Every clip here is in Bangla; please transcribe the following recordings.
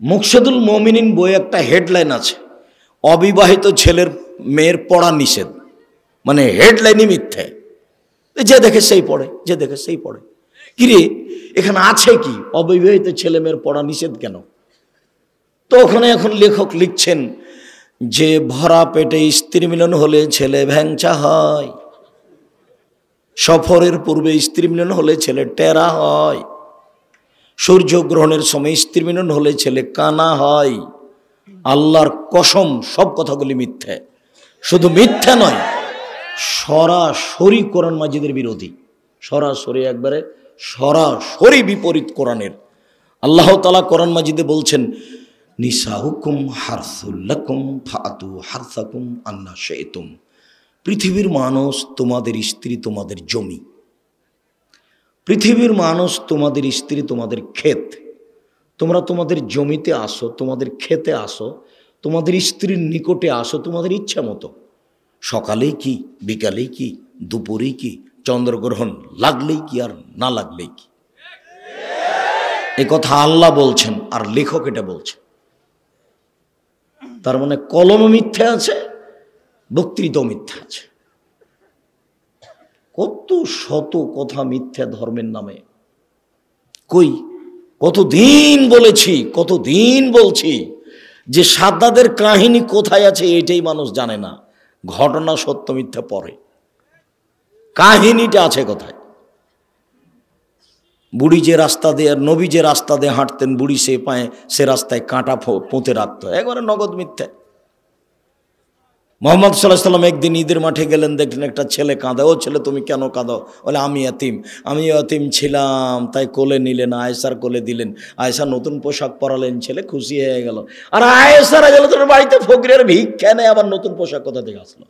মুকশেদুল মুমিনিন বই একটা হেডলাইন আছে, অবিবাহিত ছেলের মেয়ের পড়া নিষেধ। মানে হেডলাইনই মিথ্যে, যে দেখে সেই পড়ে, যে দেখে সেই পড়ে। কিরে এখানে আছে কি অবিবাহিত ছেলে মেয়ের পড়া নিষেধ কেন? তো ওখানে এখন লেখক লিখছেন যে ভরা পেটে স্ত্রী মিলন হলে ছেলে ভ্যাংচা হয়, সফরের পূর্বে স্ত্রী মিলন হলে ছেলে টেরা হয়, সূর্যগ্রহণের সময় স্ত্রী মিলন হলে ছেলে কানা হয়। আল্লাহর কসম সব কথাগুলি মিথ্যে। শুধু মিথ্যা নয়, সরাসরি কোরআন মাজিদের বিরোধী, সরাসরি একবারে সরাসরি বিপরীত কোরআনের। আল্লাহ তাআলা কোরআন মাজিদে বলছেন নিসাউকুম হারসুল লাকুম ফাতু হারসাকুম আন্না শাইতুম। পৃথিবীর মানুষ তোমাদের স্ত্রী, তোমাদের জমি। পৃথিবীর মানুষ তোমাদের স্ত্রী, তোমাদের ক্ষেত। তোমরা তোমাদের জমিতে আসো, তোমাদের ক্ষেতে আসো, তোমাদের স্ত্রীর নিকটে আসো তোমাদের ইচ্ছা মতো। সকালেই কি, বিকালেই কি, দুপুরেই কি, চন্দ্রগ্রহণ লাগলেই কি আর না লাগলেই কি। এ কথা আল্লাহ বলছেন আর লেখক এটা বলছেন। তার মানে কলমে মিথ্যা আছে, বক্তৃতাও মিথ্যা আছে। কত শত কথা মিথ্যা ধর্মের নামে। কই কতদিন বলেছি, কতদিন বলছি যে সাদ্দাদের কাহিনী কোথায় আছে এটাই মানুষ জানে না। ঘটনা সত্য মিথ্যা পরে, কাহিনীটা আছে কোথায়? বুড়ি যে রাস্তা দিয়ে, নবী যে রাস্তা দিয়ে হাঁটতেন, বুড়ি সে পায়ে সে রাস্তায় কাঁটা পুঁতে রাখতো, একবারে নগদ মিথ্যা। মোহাম্মদ সাল্লাল্লাহু আলাইহি সাল্লাম একদিন ঈদের মাঠে গেলেন, দেখলেন একটা ছেলে কাঁদে। ও ছেলে তুমি কেন কাঁদো? বলে আমি এতিম ছিলাম, তাই কোলে নিলেন, আয়েশার কোলে দিলেন, আয়েশা নতুন পোশাক পরালেন, ছেলে খুশি হয়ে গেল। আর আয়েশারা গেল তোর বাড়িতে ফকিরের ভিক্ষা নেই, আবার নতুন পোশাক কোথা থেকে আসলো?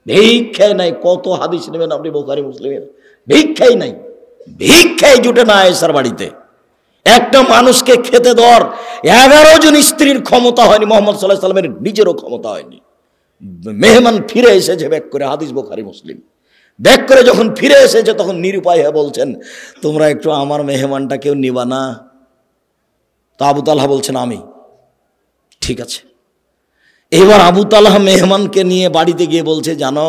ভিক্ষাই নাই। কত হাদিস নেবেন আপনি বুখারী মুসলিমের? ভিক্ষাই নাই, ভিক্ষাই জুটে না আয়েশার বাড়িতে। একটা মানুষকে খেতে দেওয়ার 11 জন স্ত্রীর ক্ষমতা হয়নি, মোহাম্মদ সাল্লাল্লাহু আলাইহি সাল্লামের নিজেরও ক্ষমতা হয়নি। মেহমান ফিরে এসেছে ব্যাক করে, হাদিস বুখারী মুসলিম। ব্যাক করে যখন ফিরে এসেছে তখন নিরুপায় হয়ে বলছেন তোমরা একটু আমার মেহমানটা কেউ নিবা না? তো আবু তালহা বলছেন আমি। ঠিক আছে। এবার আবু তালহা মেহমানকে নিয়ে বাড়িতে গিয়ে বলছে জানো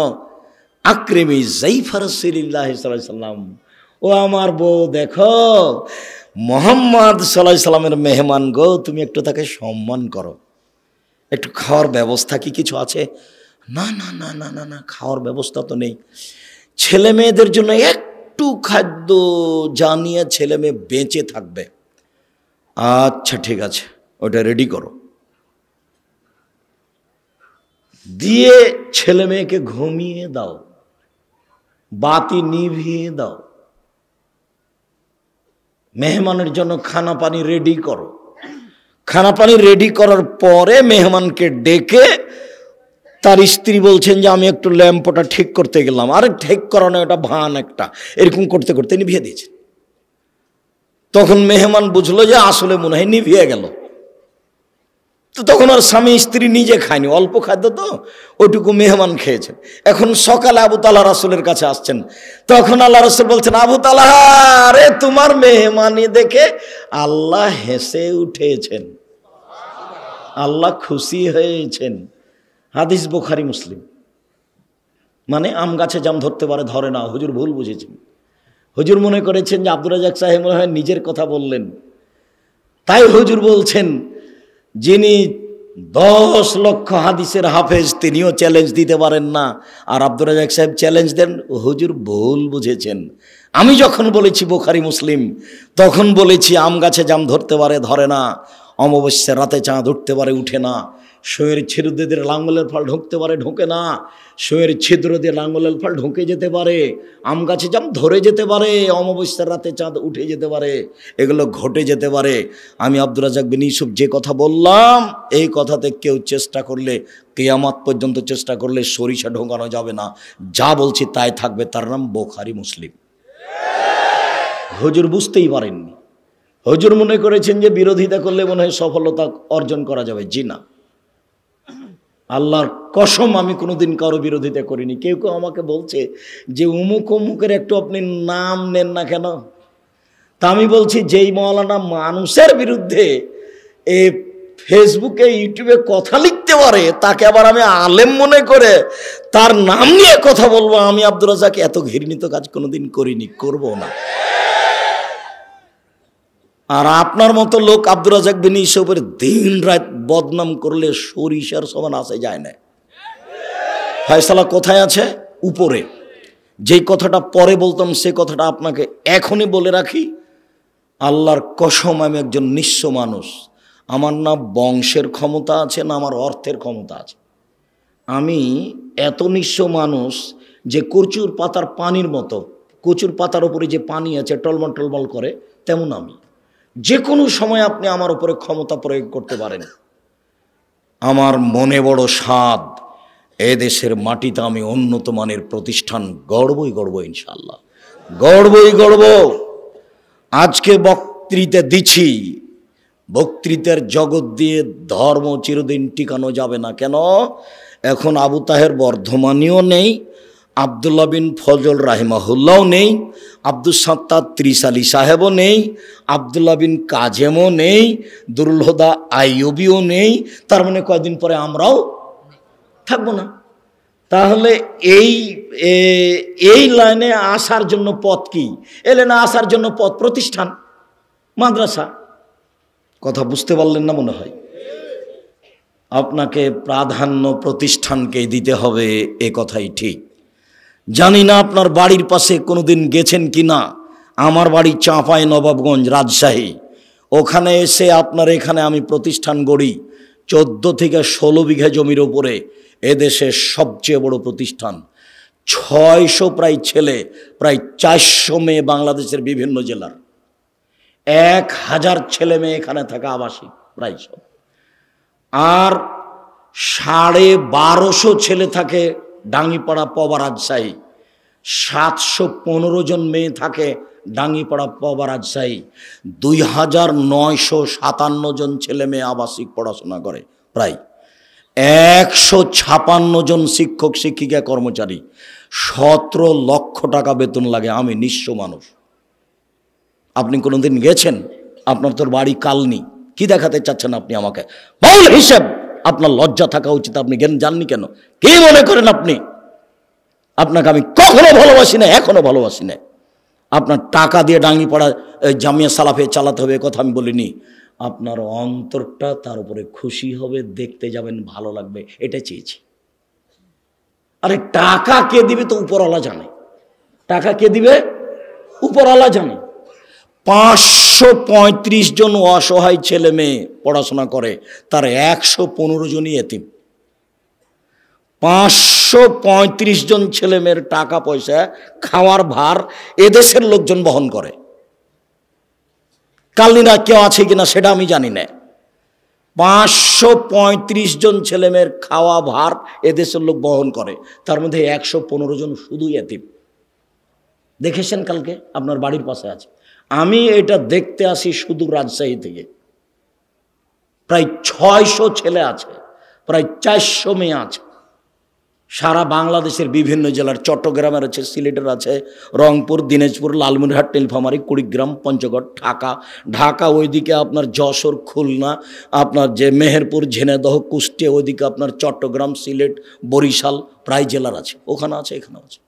আকরিমি যায়ফা রাসূলিল্লাহ সাল্লাল্লাহু আলাইহি সাল্লাম, ও আমার বউ দেখো মুহাম্মদ সাল্লাল্লাহু আলাইহি সাল্লামের মেহমান গো, তুমি একটু তাকে সম্মান করো। একটু খাওয়ার ব্যবস্থা কি কিছু আছে? না না না না না না, খাওয়ার ব্যবস্থা তো নেই। ছেলে মেয়েদের জন্য একটু খাদ্য জানিয়ে ছেলে মেয়ে বেঁচে থাকবে। আচ্ছা ঠিক আছে, ওটা রেডি করো। দিয়ে ছেলে মেয়েকে ঘুমিয়ে দাও, বাতি নিভিয়ে দাও, মেহমানের জন্য খানা পানি রেডি করো। খানা পানি রেডি করার পরে মেহমানকে ডেকে তার স্ত্রী বলছেন যে আমি একটু ল্যাম্পটা ঠিক করতে গেলাম। আরে ঠিক করানো, এটা ভান একটা, এরকম করতে করতে নিভিয়ে দিয়েছেন। তখন মেহমান বুঝলো যে আসলে মনে হয় নিভিয়ে গেল। তো তখন আর স্বামী স্ত্রী নিজে খায়নি, অল্প খাদ্য তো ওইটুকু মেহমান খেয়েছেন। এখন সকালে আবু তালহা রাসূলের কাছে আসছেন, তখন আল্লাহ রাসূল বলছেন আবু তালহা রে তোমার মেহমানি দেখে আল্লাহ হেসে উঠেছেন, আল্লাহ খুশি হয়েছেন। হাদিস বুখারী মুসলিম। মানে আম গাছে জাম ধরতে পারে, ধরে না। হুজুর ভুল বুঝেছেন। হুজুর মনে করেছেন যে আব্দুর রাজ্জাক সাহেব মনে হয় নিজের কথা বললেন, তাই হুজুর বলছেন যিনি 10 লক্ষ হাদিসের হাফেজ তিনিও চ্যালেঞ্জ দিতে পারেন না, আর আব্দুর রাজ্জাক সাহেব চ্যালেঞ্জ দেন। হুজুর ভুল বুঝেছেন। আমি যখন বলেছি বুখারী মুসলিম, তখন বলেছি আম গাছে জাম ধরতে পারে, ধরে না। অমাবস্যার রাতে চাঁদ উঠতে পারে, উঠে না। শোয়ের ছিদ্র দিয়ে লাঙ্গলের ফল ঢুকতে পারে, ঢোকে না। শোয়ের ছিদ্র দিয়ে লাঙ্গলের ফল ঢুকে যেতে পারে। আম গাছে জাম ধরে যেতে পারে, অমাবস্যার রাতে চাঁদ উঠে যেতে পারে, এগুলো ঘটে যেতে পারে। আমি আব্দুর রাজ্জাক বিন ইউসুফ যে কথা বললাম, এই কথাতে কেউ চেষ্টা করলে, কিয়ামত পর্যন্ত চেষ্টা করলে সরিষা ঢোকানো যাবে না। যা বলছি তাই থাকবে, তার নাম বুখারী মুসলিম। হুজুর বুঝতেই পারেননি। হুজুর মনে করেছেন যে বিরোধিতা করলে মনে হয় সফলতা অর্জন করা যাবে। জি না, আল্লাহর কসম আমি কোনোদিন কারো বিরোধিতা করিনি। কেউ কেউ আমাকে বলছে যে অমুক অমুকের একটু আপনি নাম নেন না কেন? তা আমি বলছি যেই মাওলানা মানুষের বিরুদ্ধে এই ফেসবুকে ইউটিউবে কথা লিখতে পারে, তাকে আবার আমি আলেম মনে করে তার নাম নিয়ে কথা বলবো, আমি আব্দুর রাজ্জাক এত ঘৃণিত কাজ কোনোদিন করিনি, করব না। আর আপনার মতো লোক আব্দুর রাজ্জাক বিন ইউসুফের দিন রাত বদনাম করলে সরিষার সমান আসে যায় না। ফয়সালা কোথায় আছে? উপরে। যেই কথাটা পরে বলতাম সে কথাটা আপনাকে এখনই বলে রাখি, আল্লাহর কসম আমি একজন নিঃস্ব মানুষ। আমার না বংশের ক্ষমতা আছে না আমার অর্থের ক্ষমতা আছে। আমি এত নিঃস্ব মানুষ যে কচুর পাতার পানির মতো, কচুর পাতার উপরে যে পানি আছে টলমল টলমল করে, তেমন আমি। যে কোনো সময় আপনি আমার উপরে ক্ষমতা প্রয়োগ করতে পারেন। আমার মনে বড় স্বাদ, এদেশের মাটিতে আমি উন্নত মানের প্রতিষ্ঠান গড়বই গড়ব, ইনশাল্লাহ গড়বই গড়ব। আজকে বক্তৃতা দিচ্ছি, বক্তৃতার জগৎ দিয়ে ধর্ম চিরদিন টিকানো যাবে না। কেন? এখন আবু তাহের বর্ধমানীও নেই, আবদুল্লাহ বিন ফজল রাহিমাহুল্লাহও নেই, আব্দুস সাত্তার ত্রিশালী সাহেবও নেই, আবদুল্লাহ বিন কাজেমও নেই, দুরুল হুদা আইয়ুবিও নেই। তার মানে কয়েকদিন পরে আমরাও থাকবো না। তাহলে এই লাইনে আসার জন্য পথ কি? এই লাইনে আসার জন্য পথ প্রতিষ্ঠান, মাদ্রাসা। কথা বুঝতে পারলেন না মনে হয়? আপনাকে প্রাধান্য প্রতিষ্ঠানকে দিতে হবে, এ কথাই ঠিক। জানি না আপনার বাড়ির পাশে কোনোদিন গেছেন কি না। আমার বাড়ি চাঁপাই নবাবগঞ্জ, রাজশাহী। ওখানে এসে আপনার এখানে আমি প্রতিষ্ঠান গড়ি 14 থেকে 16 বিঘা জমির ওপরে, এদেশের সবচেয়ে বড় প্রতিষ্ঠান। 600 প্রায় ছেলে, প্রায় 400 মেয়ে, বাংলাদেশের বিভিন্ন জেলার 1000 ছেলে মেয়ে এখানে থাকা আবাসিক প্রায় সব। আর 1250 ছেলে থাকে ডাঙ্গিপাড়া পবা, রাজশাহী। 715 জন মেয়ে থাকে ডাঙ্গিপাড়া পবা, রাজশাহী। 2957 জন ছেলে মেয়ে আবাসিক পড়াশোনা করে। প্রায় 156 জন শিক্ষক শিক্ষিকা কর্মচারী। 17 লক্ষ টাকা বেতন লাগে। আমি নিঃস্ব মানুষ। আপনি কোনোদিন গেছেন? আপনার তোর বাড়ি কালনি, কি দেখাতে চাচ্ছেন আপনি আমাকে? বল হিসেব। আপনার লজ্জা থাকা উচিত। আপনি জাননি কেন? কি মনে করেন আপনি? আপনাকে আমি কখনো ভালোবাসি না, এখনো ভালোবাসি না। আপনার টাকা দিয়ে ডাঙ্গিপাড়া জামিয়া সালাফে চালাতে হবে, কথা আমি বলিনি। আপনার অন্তরটা তার উপরে খুশি হবে, দেখতে যাবেন, ভালো লাগবে, এটা চেয়েছি। আরে টাকা কে দিবে তো উপরওয়ালা জানে। টাকা কে দিবে? উপরওয়ালা জানে। 535 জন অসহায় ছেলে মেয়ে পড়াশোনা করে, তার 115 জনই এতিম। 535 জন ছেলে মেয়ের টাকা পয়সা, খাওয়ার ভার এদেশের লোকজন বহন করে। কালনিরা কেউ আছে কিনা সেটা আমি জানি না। 535 জন ছেলে মেয়ের খাওয়া ভার এদেশের লোক বহন করে, তার মধ্যে 115 জন শুধুই এতিম। দেখেছেন কালকে আপনার বাড়ির পাশে আছে। আমি এটা দেখতে আসি শুধু রাজশাহী থেকে। প্রায় 600 ছেলে আছে, প্রায় 400 মেয়ে আছে। সারা বাংলাদেশের বিভিন্ন জেলার, চট্টগ্রামের আছে, সিলেটের আছে, রংপুর, দিনাজপুর, লালমনিরহাট, নীলফামারী, কুড়িগ্রাম, পঞ্চগড়, ঢাকা ওইদিকে আপনার যশোর, খুলনা, আপনার যে মেহেরপুর, ঝিনাইদহ, কুষ্টিয়া, ওইদিকে আপনার চট্টগ্রাম, সিলেট, বরিশাল, প্রায় জেলার আছে। ওখানে আছে, এখানে আছে।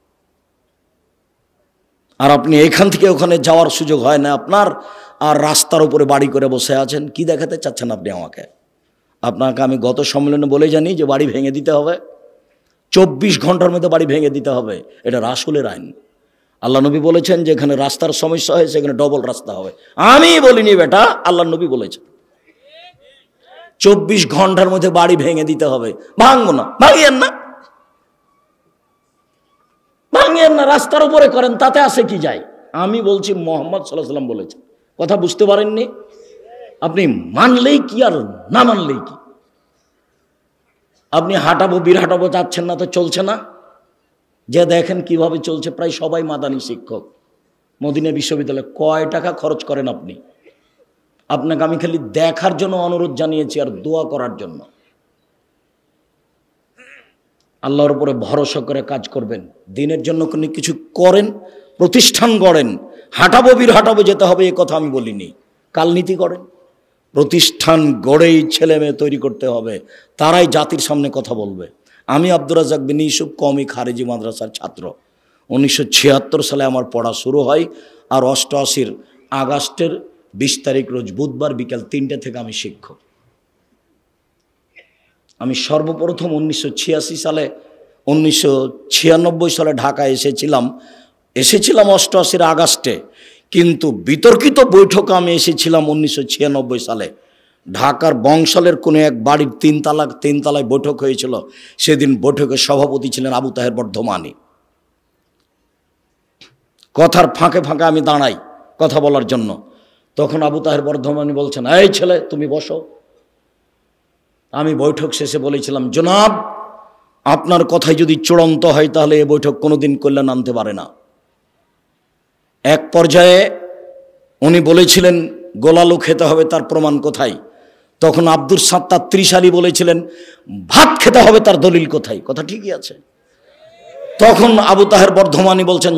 আর আপনি এখান থেকে ওখানে যাওয়ার সুযোগ হয় না আপনার, আর রাস্তার উপরে বাড়ি করে বসে আছেন। কি দেখাতে চাচ্ছেন আপনি আমাকে? আপনাকে আমি গত সম্মেলনে বলে জানি যে বাড়ি ভেঙে দিতে হবে, 24 ঘন্টার মধ্যে বাড়ি ভেঙে দিতে হবে। এটা রাসূলের আইন। আল্লাহ নবী বলেছেন যেখানে রাস্তার সমস্যা হয় সেখানে ডবল রাস্তা হবে। আমি বলিনি বেটা, আল্লাহ নবী বলেছেন 24 ঘন্টার মধ্যে বাড়ি ভেঙে দিতে হবে। ভাঙবো না, ভাঙিয়েন না, ভাঙিয়েন না, রাস্তার উপরে করেন, তাতে আসে কি যায়? আমি বলছি মুহাম্মদ সাল্লাল্লাহু আলাইহি ওয়াসাল্লাম বলেছেন। কথা বুঝতে পারেননি? আপনি মানলেই কি আর না মানলেই কি? আপনি হাঁটাবো বীর হাঁটাবো যাচ্ছেন না তো চলছে না। যে দেখেন কিভাবে চলছে, প্রায় সবাই মাদানী শিক্ষক। মদিনা বিশ্ববিদ্যালয়ে কয় টাকা খরচ করেন আপনি? আপনাকে আমি খালি দেখার জন্য অনুরোধ জানিয়েছি আর দোয়া করার জন্য। আল্লাহর উপরে ভরসা করে কাজ করবেন, দিনের জন্য কোনো কিছু করেন, প্রতিষ্ঠান গড়েন। হাঁটাবো বীর হাঁটাবো যেতে হবে এ কথা আমি বলিনি। কালনীতি করেন, প্রতিষ্ঠান গড়েই ছেলে মেয়ে তৈরি করতে হবে, তারাই জাতির সামনে কথা বলবে। আমি আব্দুর রাজ্জাক বিন ইউসুফ কওমি খারেজি মাদ্রাসার ছাত্র। 1976 সালে আমার পড়া শুরু হয়, আর 88 আগস্টের 20 তারিখ রোজ বুধবার বিকাল 3টে থেকে আমি শিক্ষক। আমি সর্বপ্রথম 1996 সালে ঢাকা এসেছিলাম 88 আগস্টে, কিন্তু বিতর্কিত বৈঠকে আমি এসেছিলাম 1996 সালে। ঢাকার বংশালের কোনো এক বাড়ির তিনতলায় বৈঠক হয়েছিল। সেদিন বৈঠকের সভাপতি ছিলেন আবু তাহের বর্ধমানী। কথার ফাঁকে ফাঁকে আমি দাঁড়াই কথা বলার জন্য, তখন আবু তাহের বর্ধমানী বলছেন, এই ছেলে তুমি বসো। আমি বৈঠক শেষে বলেছিলাম, জনাব আপনার কথাই যদি চূড়ান্ত হয় তাহলে এ বৈঠক কোনোদিন কল্যাণ আনতে পারে না। এক পর্যায়ে উনি বলেছিলেন গোলালু খেতে হবে, তার প্রমাণ কোথায়? তখন আব্দুর সাত্তার ত্রিশালী বলেছিলেন ভাত খেতে হবে, তার দলিল কোথায়? কথা ঠিকই আছে। তখন আবু তাহের বর্ধমানী বলছেন,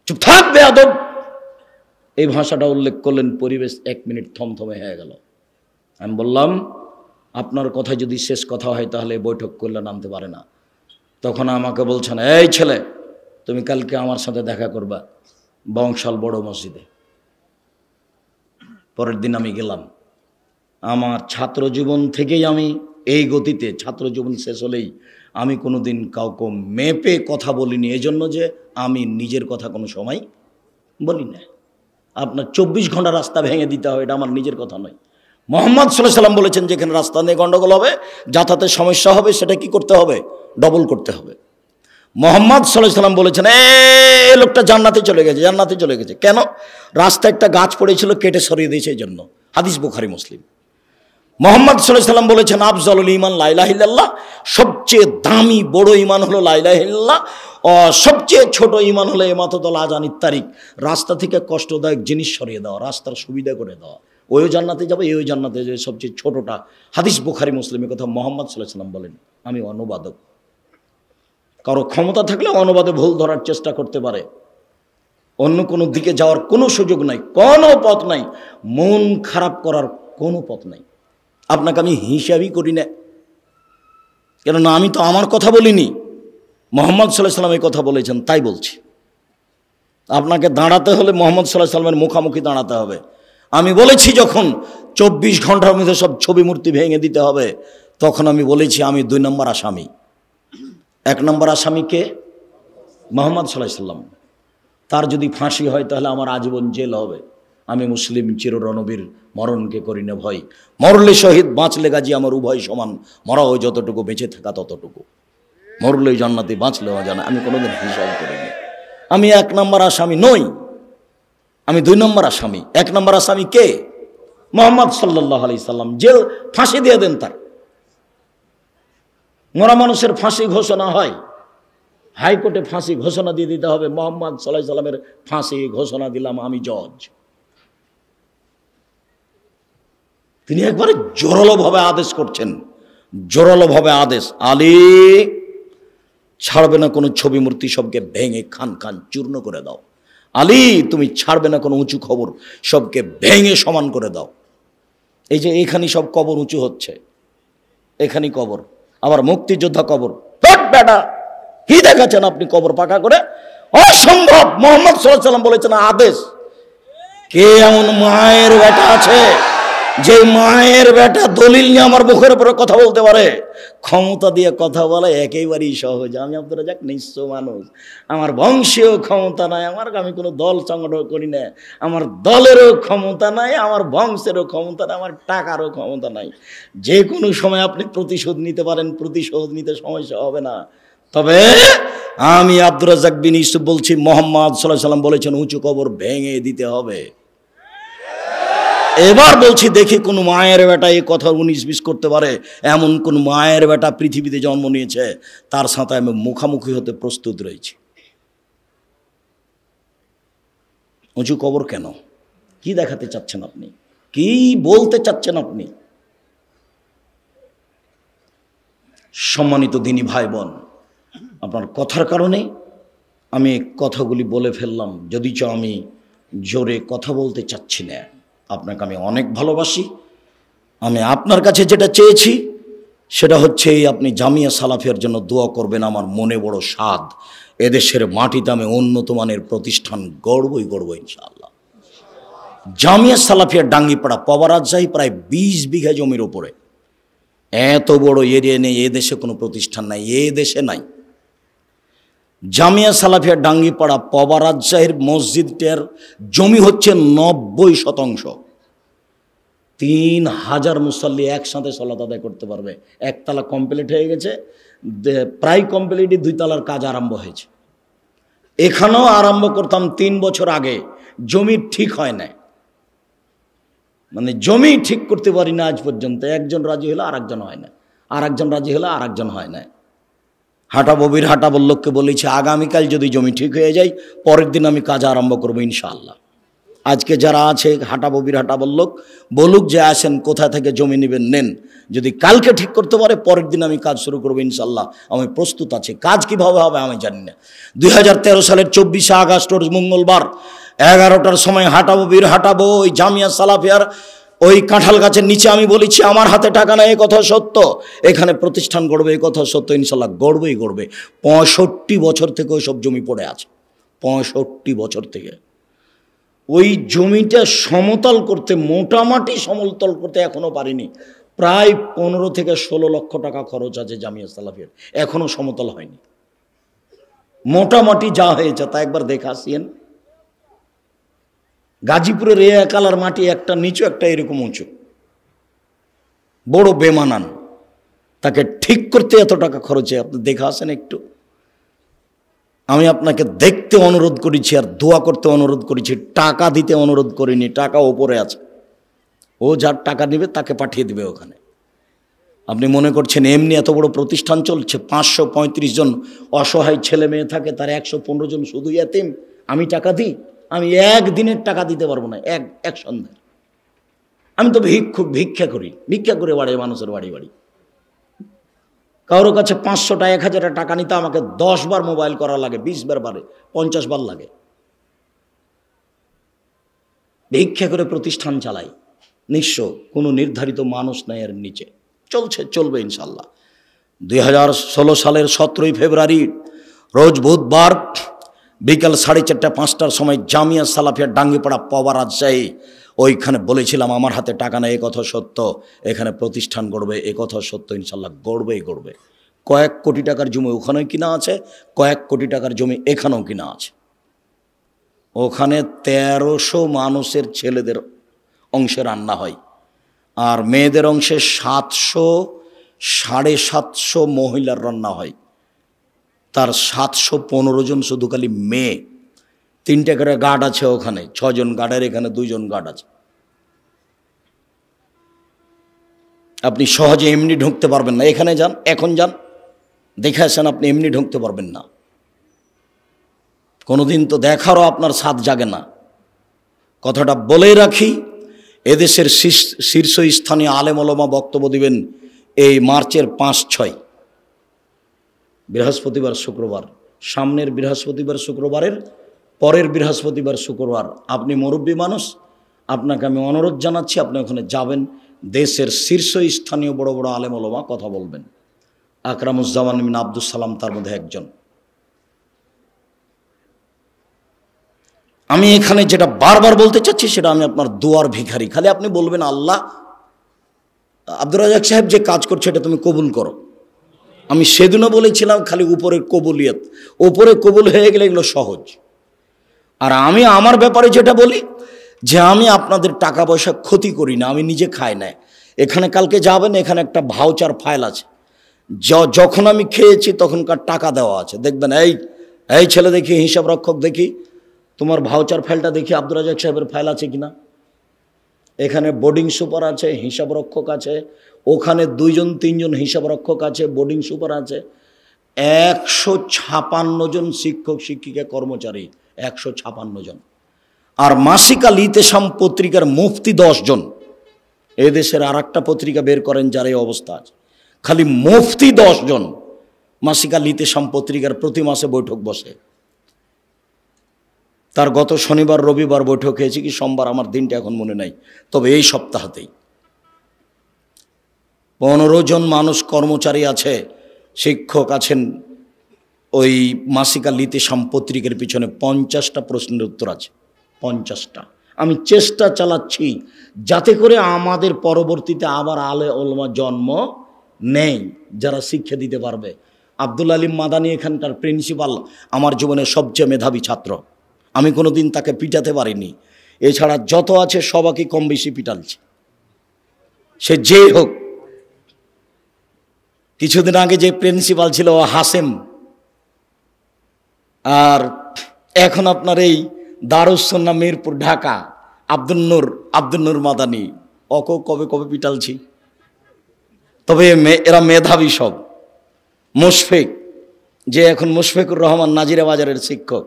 চুপ থাক বেয়াদব। এই ভাষাটা উল্লেখ করলেন। পরিবেশ 1 মিনিট থমথমে হয়ে গেল। আমি বললাম, আপনার কথা যদি শেষ কথা হয় তাহলে বৈঠক কল্যাণ আনতে পারে না। তখন আমাকে বলছেন, এই ছেলে তুমি কালকে আমার সাথে দেখা করবা বংশাল বড় মসজিদে। পরের দিন আমি গেলাম। আমার ছাত্র জীবন থেকেই আমি এই গতিতে, ছাত্র জীবন শেষ হলেই আমি কোনোদিন কাউকে মেপে কথা বলিনি, এজন্য যে আমি নিজের কথা কোনো সময় বলি না। আপনার 24 ঘন্টা রাস্তা ভেঙে দিতে হবে, এটা আমার নিজের কথা নয়। মোহাম্মদ সাল্লাল্লাহু আলাইহি ওয়াসাল্লাম বলেছেন, যেখানে রাস্তা নিয়ে গন্ডগোল হবে, যাতায়াতের সমস্যা হবে, সেটা কি করতে হবে? ডবল করতে হবে। মোহাম্মদ সাল্লাল্লাহু আলাইহি ওয়াসাল্লাম বলেছেন, এই লোকটা জান্নাতে চলে গেছে, জান্নাতে চলে গেছে। কেন? রাস্তায় একটা গাছ পড়েছিল, কেটে সরিয়ে দিয়েছে, এই জন্য। হাদিস বুখারী মুসলিম। মোহাম্মদ সাল্লাল্লাহু আলাইহি ওয়াসাল্লাম বলেছেন, আফজালুল ঈমান লা ইলাহা ইল্লাল্লাহ, সবচেয়ে দামি বড় ঈমান হলো লা ইলাহা ইল্লাল্লাহ, সবচেয়ে ছোট ঈমান হলো ইমাতাতুল আযানিত তারিক, রাস্তা থেকে কষ্টদায়ক জিনিস সরিয়ে দেওয়া, রাস্তার সুবিধা করে দেওয়া। ওই জান্নাতে যাবে, এই জান্নাতে যাবে, সবচেয়ে ছোটটা। হাদিস বুখারী মুসলিমের কথা মোহাম্মদ সাল্লাল্লাহু আলাইহি ওয়াসাল্লাম বলেন। আমি অনুবাদক, কারো ক্ষমতা থাকলে অনুবাদে ভুল ধরার চেষ্টা করতে পারে। অন্য কোনো দিকে যাওয়ার কোনো সুযোগ নাই, কোনো পথ নাই, মন খারাপ করার কোনো পথ নাই। আপনাকে আমি হিসাবই করি না, কেননা আমি তো আমার কথা বলিনি, মোহাম্মদ সাল্লাল্লাহু আলাইহি ওয়াসাল্লাম এই কথা বলেছেন, তাই বলছি। আপনাকে দাঁড়াতে হলে মোহাম্মদ সাল্লাল্লাহু আলাইহি ওয়াসাল্লামের মুখামুখি দাঁড়াতে হবে। আমি বলেছি যখন 24 ঘন্টার মধ্যে সব ছবি মূর্তি ভেঙে দিতে হবে, তখন আমি বলেছি আমি 2 নম্বর আসামি। 1 নম্বর আসামিকে মোহাম্মদ সাল্লাল্লাহু আলাইহি ওয়াসাল্লাম, তার যদি ফাঁসি হয় তাহলে আমার আজীবন জেল হবে। আমি মুসলিম চিররণবীর, মরণকে করি না ভয়, মরলে শহীদ বাঁচলে গাজী, আমার উভয় সমান, মরাও যতটুকু বেঁচে থাকা ততটুকু, মরলেই জান্নাতি বাঁচলেও জানা। আমি কোনোদিন হিসাব করিনি। আমি 1 নম্বর আসামি নই, আমি 2 নম্বর আসামি। 1 নম্বর আসামি কে? মোহাম্মদ সাল্লাল্লাহু আলাইহি সাল্লাম। জেল, ফাঁসি দিয়ে দেন তার। মরা মানুষের ফাঁসি ঘোষণা হয়, হাইকোর্টে ফাঁসি ঘোষণা দিয়ে দিতে হবে। মোহাম্মদ সাল্লাল্লাহু আলাইহি সাল্লামের ফাঁসি ঘোষণা দিলাম আমি জজ। তিনি একবারে জোরালোভাবে আদেশ করছেন, জোরালোভাবে আদেশ, আলী ছাড়বে না কোনো ছবি মূর্তি, সবকে ভেঙে খান খান চূর্ণ করে দাও। আলী তুমি ছাড়বে না কোনো উঁচু খবর, সবকে ভেঙে সমান করে দাও। এই যে এখানে সব কবর উঁচু হচ্ছে, এখানে কবর, আবার মুক্তিযোদ্ধা কবর। বেটা কি দেখাচ্ছেন আপনি কবর পাকা করে? অসম্ভব। মোহাম্মদ সাল্লাল্লাহু আলাইহি ওয়াসাল্লাম বলেছেন আদেশ। কে এমন মায়ের বেটা আছে যে মায়ের বেটা দলিল নিয়ে আমার মুখের উপরে কথা বলতে পারে? ক্ষমতা দিয়ে কথা বলা একেবারেই সহজ। আমি আব্দুর রাজ্জাক নিঃস্ব মানুষ, আমার বংশীয় ক্ষমতা নাই, আমি কোনো দল সংগঠন করি না, আমার দলেরও ক্ষমতা নাই, আমার বংশেরও ক্ষমতা নাই, আমার টাকারও ক্ষমতা নাই। যে কোনো সময় আপনি প্রতিশোধ নিতে পারেন, প্রতিশোধ নিতে সমস্যা হবে না। তবে আমি আব্দুর রাজ্জাক বিন ইউসুফ বলছি, মোহাম্মদ সাল্লাল্লাহু আলাইহি ওয়াসাল্লাম বলেছেন উঁচু কবর ভেঙে দিতে হবে। এবার বলছি, দেখি কোন মায়ের বেটা এই কথা 19-20 করতে পারে? এমন কোন মায়ের বেটা পৃথিবীতে জন্ম নিয়েছে, তার সাথে আমি মুখামুখি হতে প্রস্তুত রয়েছি। উঁচু কবর কেন? কি দেখাতে চাচ্ছেন আপনি? কি বলতে চাচ্ছেন আপনি? সম্মানিত দিনী ভাই বোন, আপনার কথার কারণে আমি কথাগুলি বলে ফেললাম, যদিচ আমি জোরে কথা বলতে চাচ্ছি না। আপনাকে আমি অনেক ভালোবাসি। আমি আপনার কাছে যেটা চেয়েছি সেটা হচ্ছে এই আপনি জামিয়া সালাফিয়ার জন্য দোয়া করবেন। আমার মনে বড় স্বাদ, এদেশের মাটিতে আমি উন্নত মানের প্রতিষ্ঠান গড়বই গড়ব ইনশাআল্লাহ। জামিয়া সালাফিয়ার ডাঙ্গিপাড়া পবারাজ্জাই প্রায় 20 বিঘা জমির ওপরে, এত বড় এরিয়া নেই এদেশে, কোনো প্রতিষ্ঠান নাই দেশে নাই। জামিয়া সালাফিয়া ডাঙ্গিপাড়া পবারাজ্জাহের মসজিদটার জমি হচ্ছে 90%। 3000 মুসল্লি একসাথে সালাত আদায় করতে পারবে। একতলা কমপ্লিট হয়ে গেছে, প্রায় কমপ্লিটই 2 তলার কাজ আরম্ভ হয়েছে। এখানেও আরম্ভ করতাম 3 বছর আগে, জমি ঠিক হয় না, মানে জমি ঠিক করতে পারি না আজ পর্যন্ত। একজন রাজি হলে আরেকজন হয় না, আরেকজন রাজি হলে আরেকজন হয় না। হাটাববির হাটাবল্লককে বলেছি আগামীকাল যদি জমি ঠিক হয়ে যায় পরের দিন আমি কাজ আরম্ভ করবো ইনশাআল্লাহ। আজকে যারা আছে হাটাববির হাটাবল্লক বলুক যে আসেন, কোথা থেকে জমি নেবেন নেন, যদি কালকে ঠিক করতে পারে পরের দিন আমি কাজ শুরু করবো ইনশাআল্লাহ। আমি প্রস্তুত আছি। কাজ কিভাবে হবে আমি জানি না। 2013 সালের 24শে আগস্ট মঙ্গলবার 11টার সময় হাটাববির হাটাবো ওই জামিয়া সালাফিয়ার ওই কাঁঠাল গাছের নিচে আমি বলেছি আমার হাতে টাকা নাই, এ কথা সত্য, এখানে প্রতিষ্ঠান গড়বে, এ কথা সত্য, ইনশাল্লাহ গড়বেই গড়বে। 65 বছর থেকে ওই সব জমি পড়ে আছে, 65 বছর থেকে। ওই জমিটা সমতল করতে, মোটামুটি সমতল করতে এখনো পারিনি। প্রায় 15 থেকে 16 লক্ষ টাকা খরচ আছে জামিয়া সালাফিয়ার, এখনো সমতল হয়নি। মোটামুটি যা হয়েছে তা একবার দেখে আসিয়েন। গাজীপুরের এ একালার মাটি একটা নিচু একটা এরকম উঁচু, বড় বেমানান, তাকে ঠিক করতে এত টাকা খরচে, আপনি দেখে আসেন একটু। আমি আপনাকে দেখতে অনুরোধ করেছি আর দোয়া করতে অনুরোধ করেছি, টাকা দিতে অনুরোধ করিনি। টাকা ওপরে আছে, ও যার টাকা নেবে তাকে পাঠিয়ে দেবে ওখানে। আপনি মনে করছেন এমনি এত বড় প্রতিষ্ঠান চলছে, 535 জন অসহায় ছেলে মেয়ে থাকে, তার 115 জন শুধু এতিম, আমি টাকা দিই? আমি একদিনের টাকা দিতে পারবো না, এক সন্ধ্যার। আমি তো ভিক্ষা করে বাড়ি, মানুষের বাড়ি বাড়ি। কারোর কাছে 500 টাকা 1000 টাকা নিতে আমাকে 10 বার মোবাইল করা লাগে, 20 বার বারে 50 বার লাগে। ভিক্ষা করে প্রতিষ্ঠান চালাই, নিঃস্ব, কোনো নির্ধারিত মানুষ নাই এর নিচে, চলবে ইনশাল্লাহ। 2016 সালের 17 ফেব্রুয়ারি রোজ বুধবার বিকাল 4:30-5টার সময় জামিয়া সালাফিয়া ডাঙ্গিপাড়া পবারাজ্জাই ওইখানে বলেছিলাম আমার হাতে টাকা নেই, এ কথা সত্য, এখানে প্রতিষ্ঠান গড়বে, এ কথা সত্য, ইনশাল্লাহ গড়বেই গড়বে। কয়েক কোটি টাকার জমি ওখানেও কিনা আছে, কয়েক কোটি টাকার জমি এখানেও কিনা আছে। ওখানে 1300 মানুষের ছেলেদের অংশে রান্না হয়, আর মেয়েদের অংশে 700 750 মহিলার রান্না হয়। তার 715 জন শুধু খালি মেয়ে। 3টে করে গার্ড আছে ওখানে, 6 জন গার্ডের, এখানে 2 জন গার্ড আছে। আপনি সহজে এমনি ঢুকতে পারবেন না। এখানে যান, এখন যান, দেখে আসেন, আপনি এমনি ঢুকতে পারবেন না। কোনোদিন তো দেখারও আপনার স্বাদ জাগে না। কথাটা বলেই রাখি, এদেশের শীর্ষস্থানীয় আলেম ওলামা বক্তব্য দিবেন এই মার্চের 5-6, বৃহস্পতিবার শুক্রবার, সামনের বৃহস্পতিবার শুক্রবারের পরের বৃহস্পতিবার শুক্রবার। আপনি মুরব্বী মানুষ, আপনাকে আমি অনুরোধ জানাচ্ছি, আপনি ওখানে যাবেন। দেশের শীর্ষস্থানীয় বড় বড় আলেম ওলামা কথা বলবেন। আকরামুজ্জামান বিন আব্দুস সালাম তার মধ্যে একজন। আমি এখানে যেটা বারবার বলতে চাচ্ছি সেটা, আমি আপনার দোয়ার ভিখারি। খালি আপনি বলবেন আল্লাহ, আব্দুর রাজ্জাক সাহেব যে কাজ করছে এটা তুমি কবুল করো। আমি সেদিনও বলেছিলাম খালি উপরের কবুলিয়ত, উপরে কবুল হয়ে গেলে এগুলো সহজ। আর আমি আমার ব্যাপারে যেটা বলি যে আমি আপনাদের টাকা পয়সা ক্ষতি করি না, আমি নিজে খাই না। এখানে কালকে যাবেন, এখানে একটা ভাউচার ফাইল আছে, যখন আমি খেয়েছি তখনকার টাকা দেওয়া আছে। দেখবেন এই ছেলে দেখি, হিসাব রক্ষক দেখি, তোমার ভাউচার ফাইলটা দেখি আব্দুর রাজ্জাক সাহেবের ফাইল আছে কিনা। এখানে বোর্ডিং সুপার আছে, হিসাব রক্ষক আছে, ওখানে 2 জন 3 জন হিসাব রক্ষক আছে, বোর্ডিং সুপার আছে, 156 জন শিক্ষক শিক্ষিকা কর্মচারী, 156 জন। আর মাসিক আল ইতেসাম পত্রিকার মুফতি 10 জন। এদেশের আর একটা পত্রিকা বের করেন যার এই অবস্থা আছে, খালি মুফতি 10 জন। মাসিক আল ইতেসাম পত্রিকার প্রতি মাসে বৈঠক বসে। তার গত শনিবার রবিবার বৈঠক হয়েছে কি সোমবার, আমার দিনটা এখন মনে নাই, তবে এই সপ্তাহতেই 15 জন মানুষ কর্মচারী আছে, শিক্ষক আছেন। ওই মাসিকা লিতিসাম পত্রিকার পিছনে 50টা প্রশ্নের উত্তর আছে, 50টা। আমি চেষ্টা চালাচ্ছি যাতে করে আমাদের পরবর্তীতে আবার আলে ওলমা জন্ম নেই যারা শিক্ষা দিতে পারবে। আব্দুল আলিম মাদানী এখানকার প্রিন্সিপাল, আমার জীবনের সবচেয়ে মেধাবী ছাত্র। আমি কোনো দিন তাকে পিটাতে পারিনি, এছাড়া যত আছে সবাইকে কম বেশি পিটালছে, সে যেই হোক। কিছুদিন আগে যে প্রিন্সিপাল ছিল ও হাসেম, আর এখন আপনার এই দারুস সুন্নাহ মিরপুর ঢাকা আব্দুল নূর মাদানী, ওকে কবে কবে পিটালছি। তবে এরা মেধাবী সব। মুশফিক, যে এখন মুশফিকুর রহমান নাজিরা বাজারের শিক্ষক,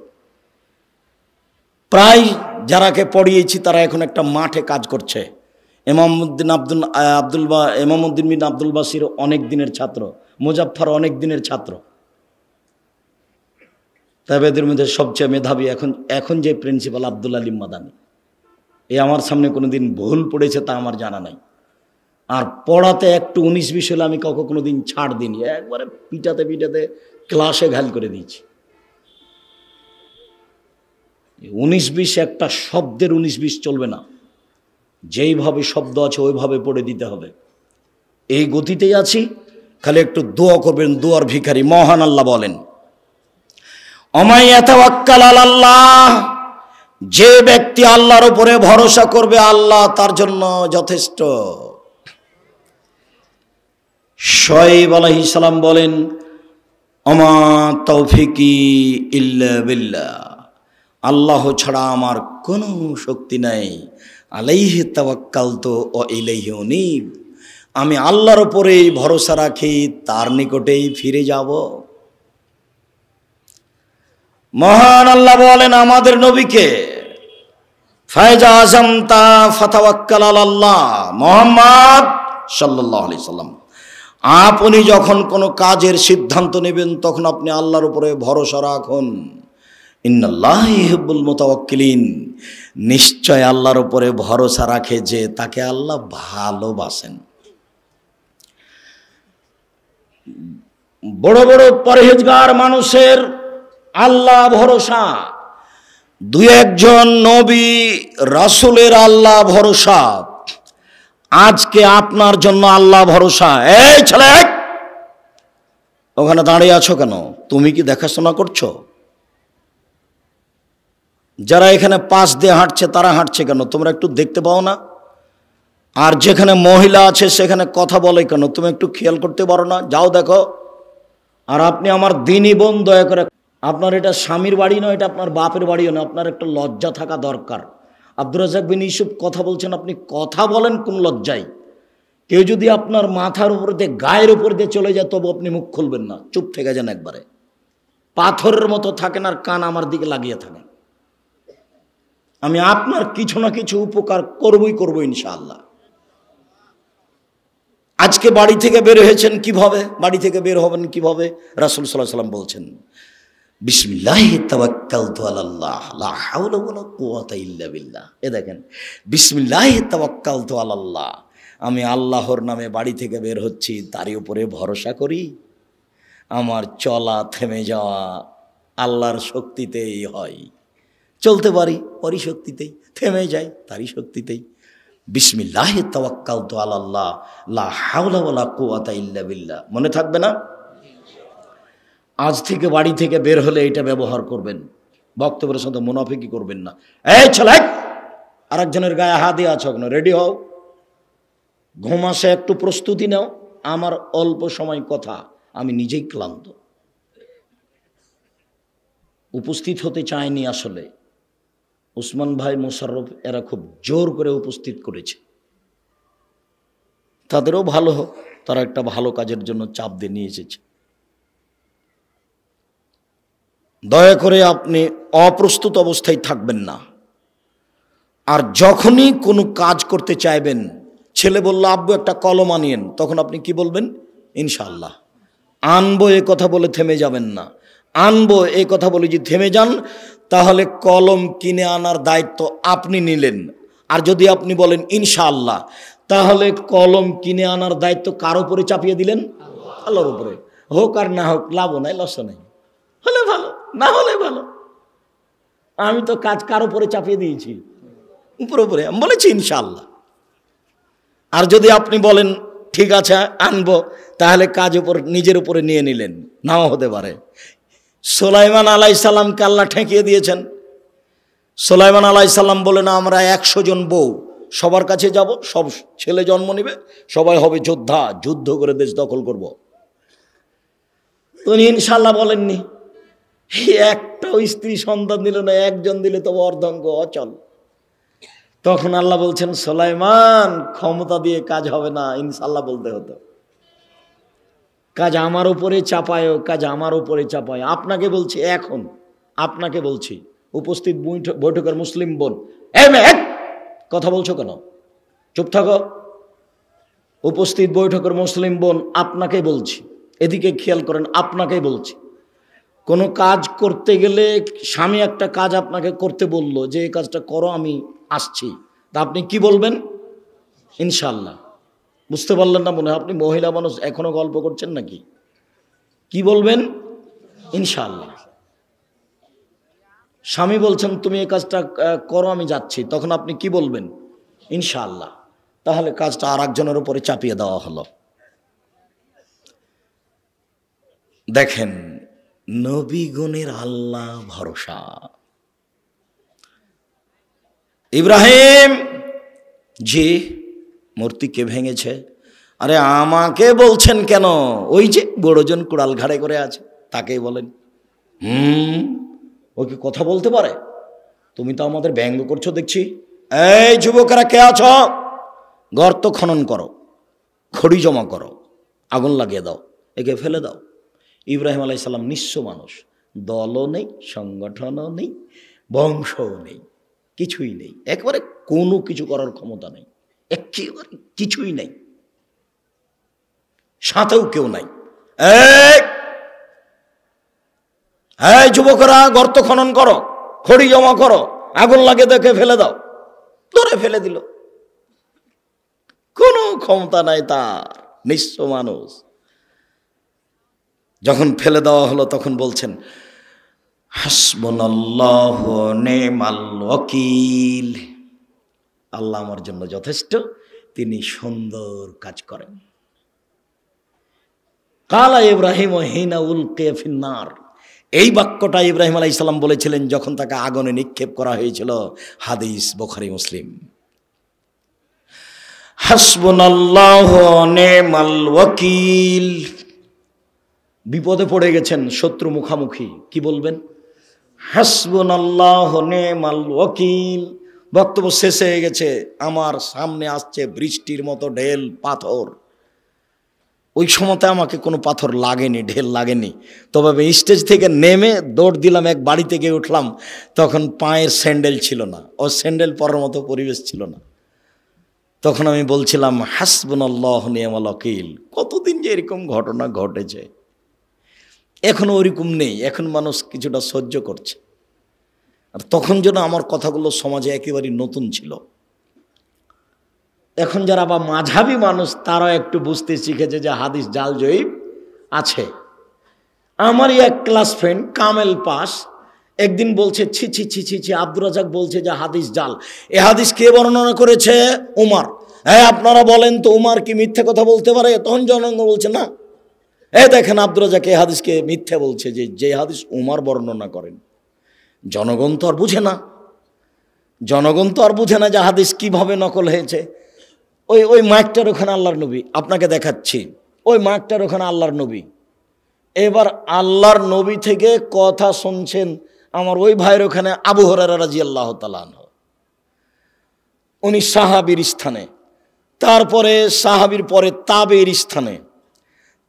প্রায় যারাকে পড়িয়েছি তারা এখন একটা মাঠে কাজ করছে। ইমামউদ্দিন বিন আব্দুল বাসির অনেক দিনের ছাত্র, মুজাফফর অনেক দিনের ছাত্র। তবে এদের মধ্যে সবচেয়ে মেধাবী এখন যে প্রিন্সিপাল আব্দুল আলিম মাদানী, এ আমার সামনে কোনোদিন ভুল পড়েছে তা আমার জানা নাই। আর পড়াতে একটু 19-20 হলে আমি কাউকে কোনোদিন ছাড় দিইনি, একবারে পিটাতে ক্লাসে ঘাল করে দিয়েছি। 19-20 একটা শব্দের 19-20 চলবে না, যেইভাবে শব্দ আছে ওইভাবে পড়ে দিতে হবে। এই গতিতেই আছি, খালি একটু দোয়া করবেন। দোয়ার ভিখারি মহান আল্লাহ বলেন, ওমাই ইয়াতাওয়াক্কাল আলাল্লাহ, যে ব্যক্তি আল্লাহর উপরে ভরসা করবে আল্লাহ তার জন্য যথেষ্ট। শুআয়ব আলাইহিস সালাম বলেন, ওমা তৌফিকি ইল্লা বিল্লাহ, আল্লাহ ছাড়া আমার কোনো শক্তি নাই। আলাইহি তাওয়াক্কালতু ওয়া ইলাইহি উনীব, আমি আল্লাহর উপরেই ভরসা রাখি, তার নিকটেই ফিরে যাব। মহান আল্লাহ বলেন আমাদের নবীকে, ফায়জা আযামতা ফাতাওয়াক্কাল আলাল্লাহ, মুহাম্মদ সাল্লাল্লাহু আলাইহি সাল্লাম, আপনি যখন কোনো কাজের সিদ্ধান্ত নেবেন তখন আপনি আল্লাহর উপরে ভরসা রাখুন। ইন্নাল্লাহা ইউহিব্বুল মুতাওয়াক্কিলিন, নিশ্চয় আল্লাহর উপরে ভরসা রাখে যে তাকে আল্লাহ ভালোবাসেন। বড় বড় পরহেজগার মানুষের আল্লাহ ভরসা, 2-1 নবী রাসূলের আল্লাহ ভরসা। আজকে আপনার জন্য আল্লাহ ভরসা। এই ছেলে, ওখানে দাঁড়িয়ে আছো কেন? তুমি কি দেখাশোনা করছো? যারা এখানে পাশ দিয়ে হাঁটছে তারা হাঁটছে কেন? তোমরা একটু দেখতে পাও না? আর যেখানে মহিলা আছে সেখানে কথা বলে কেন? তুমি একটু খেয়াল করতে পারো না? যাও দেখো। আর আপনি আমার দিনই বোন, দয়া করে, আপনার এটা স্বামীর বাড়ি নয়, এটা আপনার বাপের বাড়িও না, আপনার একটা লজ্জা থাকা দরকার। আব্দুর রাজ্জাক বিন ইউসুফ কথা বলছেন, আপনি কথা বলেন কোন লজ্জায়? কেউ যদি আপনার মাথার উপর দিয়ে গায়ের উপর দিয়ে চলে যায় তবু আপনি মুখ খুলবেন না, চুপ থেকে যান একবারে, পাথরের মতো থাকেন আর কান আমার দিকে লাগিয়ে থাকেন। আমি আপনার কিছু না কিছু উপকার করবো ইনশাআল্লাহ। আজকে বাড়ি থেকে বের হয়েছেন কিভাবে? বাড়ি থেকে বের হবেন কিভাবে? রাসূল সাল্লাল্লাহু আলাইহি ওয়াসাল্লাম বলছেন, বিসমিল্লাহি তাওয়াক্কালতু আলাল্লাহ লা হাওলা ওয়ালা কুওয়াতা ইল্লা বিল্লাহ। এ দেখেন, বিসমিল্লাহি তাওয়াক্কালতু আলাল্লাহ, আমি আল্লাহর নামে বাড়ি থেকে বের হচ্ছি, তারই উপরে ভরসা করি। আমার চলা থেমে যাওয়া আল্লাহর শক্তিতেই হয়। চলতে পারি ওরই শক্তিতেই, থেমে যাই তারই শক্তিতেই। বিসমিল্লাহি তাওয়াক্কালতু আলাল্লাহ লা হাওলা ওয়ালা কুওয়াতা ইল্লা বিল্লাহ। মনে থাকবে না? আজ থেকে বাড়ি থেকে বের হলে এটা ব্যবহার করবেন, বক্তব্যের সাথে মুনাফিকি করবেন না। এই ছেলে, আরেকজনের গায়ে হাত দিয়ে আছো কেন? রেডি হও, ঘুম আসে, একটু প্রস্তুতি নাও। আমার অল্প সময় কথা, আমি নিজেই ক্লান্ত, উপস্থিত হতে চাইনি আসলে। উসমান ভাই, মোশাররফ এরা খুব জোর করে উপস্থিত করেছে। তাদেরও ভালো হোক, তারা একটা ভালো কাজের জন্য চাপ দিয়ে নিয়ে এসেছে। দয়া করে আপনি অপ্রস্তুত অবস্থায় থাকবেন না। আর যখনই কোনো কাজ করতে চাইবেন, ছেলে বলল আব্বু একটা কলম আনিয়েন, তখন আপনি কি বলবেন? ইনশাআল্লাহ। আনবো এ কথা বলে থেমে যাবেন না। আনবো এই কথা বলে যদি থেমে যান তাহলে কলম কিনে আনার দায়িত্ব আপনি নিলেন। আর যদি আপনি বলেন ইনশাআল্লাহ, তাহলে কলম কিনে আনার দায়িত্ব কার উপরে চাপিয়ে দিলেন? আল্লাহর উপরে। হোক আর না হোক, লাভও নাই লসও নাই, হলে ভালো না হলে ভালো। আমি তো কাজ কার উপরে চাপিয়ে দিয়েছি? উপরে আমি বলেছি ইনশাআল্লাহ। আর যদি আপনি বলেন ঠিক আছে আনবো, তাহলে কাজ উপর নিজের উপরে নিয়ে নিলেন, নাও হতে পারে। সুলাইমান আলাইহিস সালামকে আল্লাহ ঠেকিয়ে দিয়েছেন। সুলাইমান আলাইহিস সালাম বলেন আমরা 100 জন বউ, সবার কাছে যাব, সব ছেলে জন্ম নিবে, সবাই হবে যোদ্ধা, যুদ্ধ করে দেশ দখল করব। উনি ইনশাআল্লাহ বলেননি। একটাও স্ত্রী সন্তান দিল না, একজন দিলে তো অর্ধাঙ্গ অচল। তখন আল্লাহ বলছেন সুলাইমান ক্ষমতা দিয়ে কাজ হবে না, ইনশাআল্লাহ বলতে হতো। কাজ আমার উপরে চাপায়, কাজ আমার উপরে চাপায়। আপনাকে বলছি, এখন আপনাকে বলছি, উপস্থিত বৈঠকের মুসলিম বোন, কথা বলছো কেন? চুপ থাকো। উপস্থিত বৈঠকের মুসলিম বোন, আপনাকে বলছি, এদিকে খেয়াল করেন, আপনাকে বলছি। কোনো কাজ করতে গেলে স্বামী একটা কাজ আপনাকে করতে বলল যে এই কাজটা করো, আমি আসছি, তা আপনি কি বলবেন? ইনশাআল্লাহ। বুঝতে পারলেন না মনে হয়? আপনি মহিলা মানুষ, এখনো গল্প করছেন নাকি? কি বলবেন? ইনশাআল্লাহ। স্বামী বলছেন তুমি এই কাজটা করো, আমি যাচ্ছি, তখন আপনি কি বলবেন? ইনশাআল্লাহ। তাহলে কাজটা আর একজনের উপরে চাপিয়ে দেওয়া হলো। দেখেন নবীগণের আল্লাহ ভরসা। ইব্রাহিম জি মূর্তি কে ভেঙেছে? আরে আমাকে বলছেন কেন? ওই যে বড়জন কুড়াল ঘাড়ে করে আছে, তাকেই বলেন। ও কি কথা বলতে পারে? তুমি তো আমাদের ব্যঙ্গ করছো দেখছি। এই যুবকেরা কে আছো? গর্ত খনন করো, খড়ি জমা করো, আগুন লাগিয়ে দাও, একে ফেলে দাও। ইব্রাহিম আলাইহিস সালাম নিঃস্ব মানুষ, দলও নেই, সংগঠনও নেই, বংশও নেই, কিছুই নেই, একবারে কোনো কিছু করার ক্ষমতা নেই, একেবারে কিছুই নেই, সাথেও কেউ নাই। এই যুবকরা গর্ত খনন করো, খড়ি জমা করো, আগুন লাগে দেখে ফেলে দাও। ধরে ফেলে দিল, কোনো ক্ষমতা নাই তার, নিঃস্ব মানুষ। যখন ফেলে দেওয়া হলো তখন বলছেন হাসবুনাল্লাহু নি'মাল ওয়াকিল, আল্লাহ আমার জন্য যথেষ্ট, তিনি সুন্দর কাজ করেন। কালা ইব্রাহিম হিনা উলকিয়া ফিন্নার, এই বাক্যটা ইব্রাহিম আলাইহিস সালাম বলেছিলেন যখন তাকে আগুনে নিক্ষেপ করা হয়েছিল। হাদিস বুখারী মুসলিম। হাসবুনাল্লাহু নি'মাল ওয়াকিল, বিপদে পড়ে গেছেন, শত্রু মুখামুখি, কি বলবেন? হাসবুনাল্লাহু নি'মাল ওয়াকিল। বক্তব্য শেষ হয়ে গেছে, আমার সামনে আসছে বৃষ্টির মতো ঢেল পাথর। ওই সময়তে আমাকে কোনো পাথর লাগেনি, ঢেল লাগেনি, তবে স্টেজ থেকে নেমে দৌড় দিলাম, এক বাড়িতে গিয়ে উঠলাম, তখন পায়ের স্যান্ডেল ছিল না, ও স্যান্ডেল পরার মতো পরিবেশ ছিল না। তখন আমি বলছিলাম হাসবুনাল্লাহু নি'মাল ওয়াকিল। কতদিন যে এরকম ঘটনা ঘটেছে, এখনো ওরকম নেই, এখন মানুষ কিছুটা সহ্য করছে। আর তখন যেন আমার কথাগুলো সমাজে একেবারে নতুন ছিল। এখন যারা বা মাঝাবি মানুষ, তারা একটু বুঝতে শিখেছে যে হাদিস জাল জয়ীব আছে। আমারই এক ক্লাস ফ্রেন্ড কামেল পাস একদিন বলছে ছি ছি ছি ছি ছি, আব্দুর রাজাক বলছে যে হাদিস জাল। এ হাদিস কে বর্ণনা করেছে? উমার। হ্যাঁ আপনারা বলেন তো উমার কি মিথ্যে কথা বলতে পারে? তখন জনগণ বলছে না। দেখেন আব্দুর রাজাক এই হাদিসকে মিথ্যে বলছে, যে হাদিস উমার বর্ণনা করেন। জনগণ তো আর বুঝে না, জনগণ তো আর বুঝে না যে হাদিস কিভাবে নকল হয়েছে। ওই মাইকটার ওখানে আল্লাহর নবী, আপনাকে দেখাচ্ছি, ওই মাইকটার ওখানে আল্লাহর নবী। এবার আল্লাহর নবী থেকে কথা শুনছেন আমার ওই ভাইয়ের ওখানে আবু হুরায়রা রাদিয়াল্লাহু তাআলা আনহু, উনি সাহাবীর স্থানে, তারপরে সাহাবীর পরে তাবেঈর স্থানে,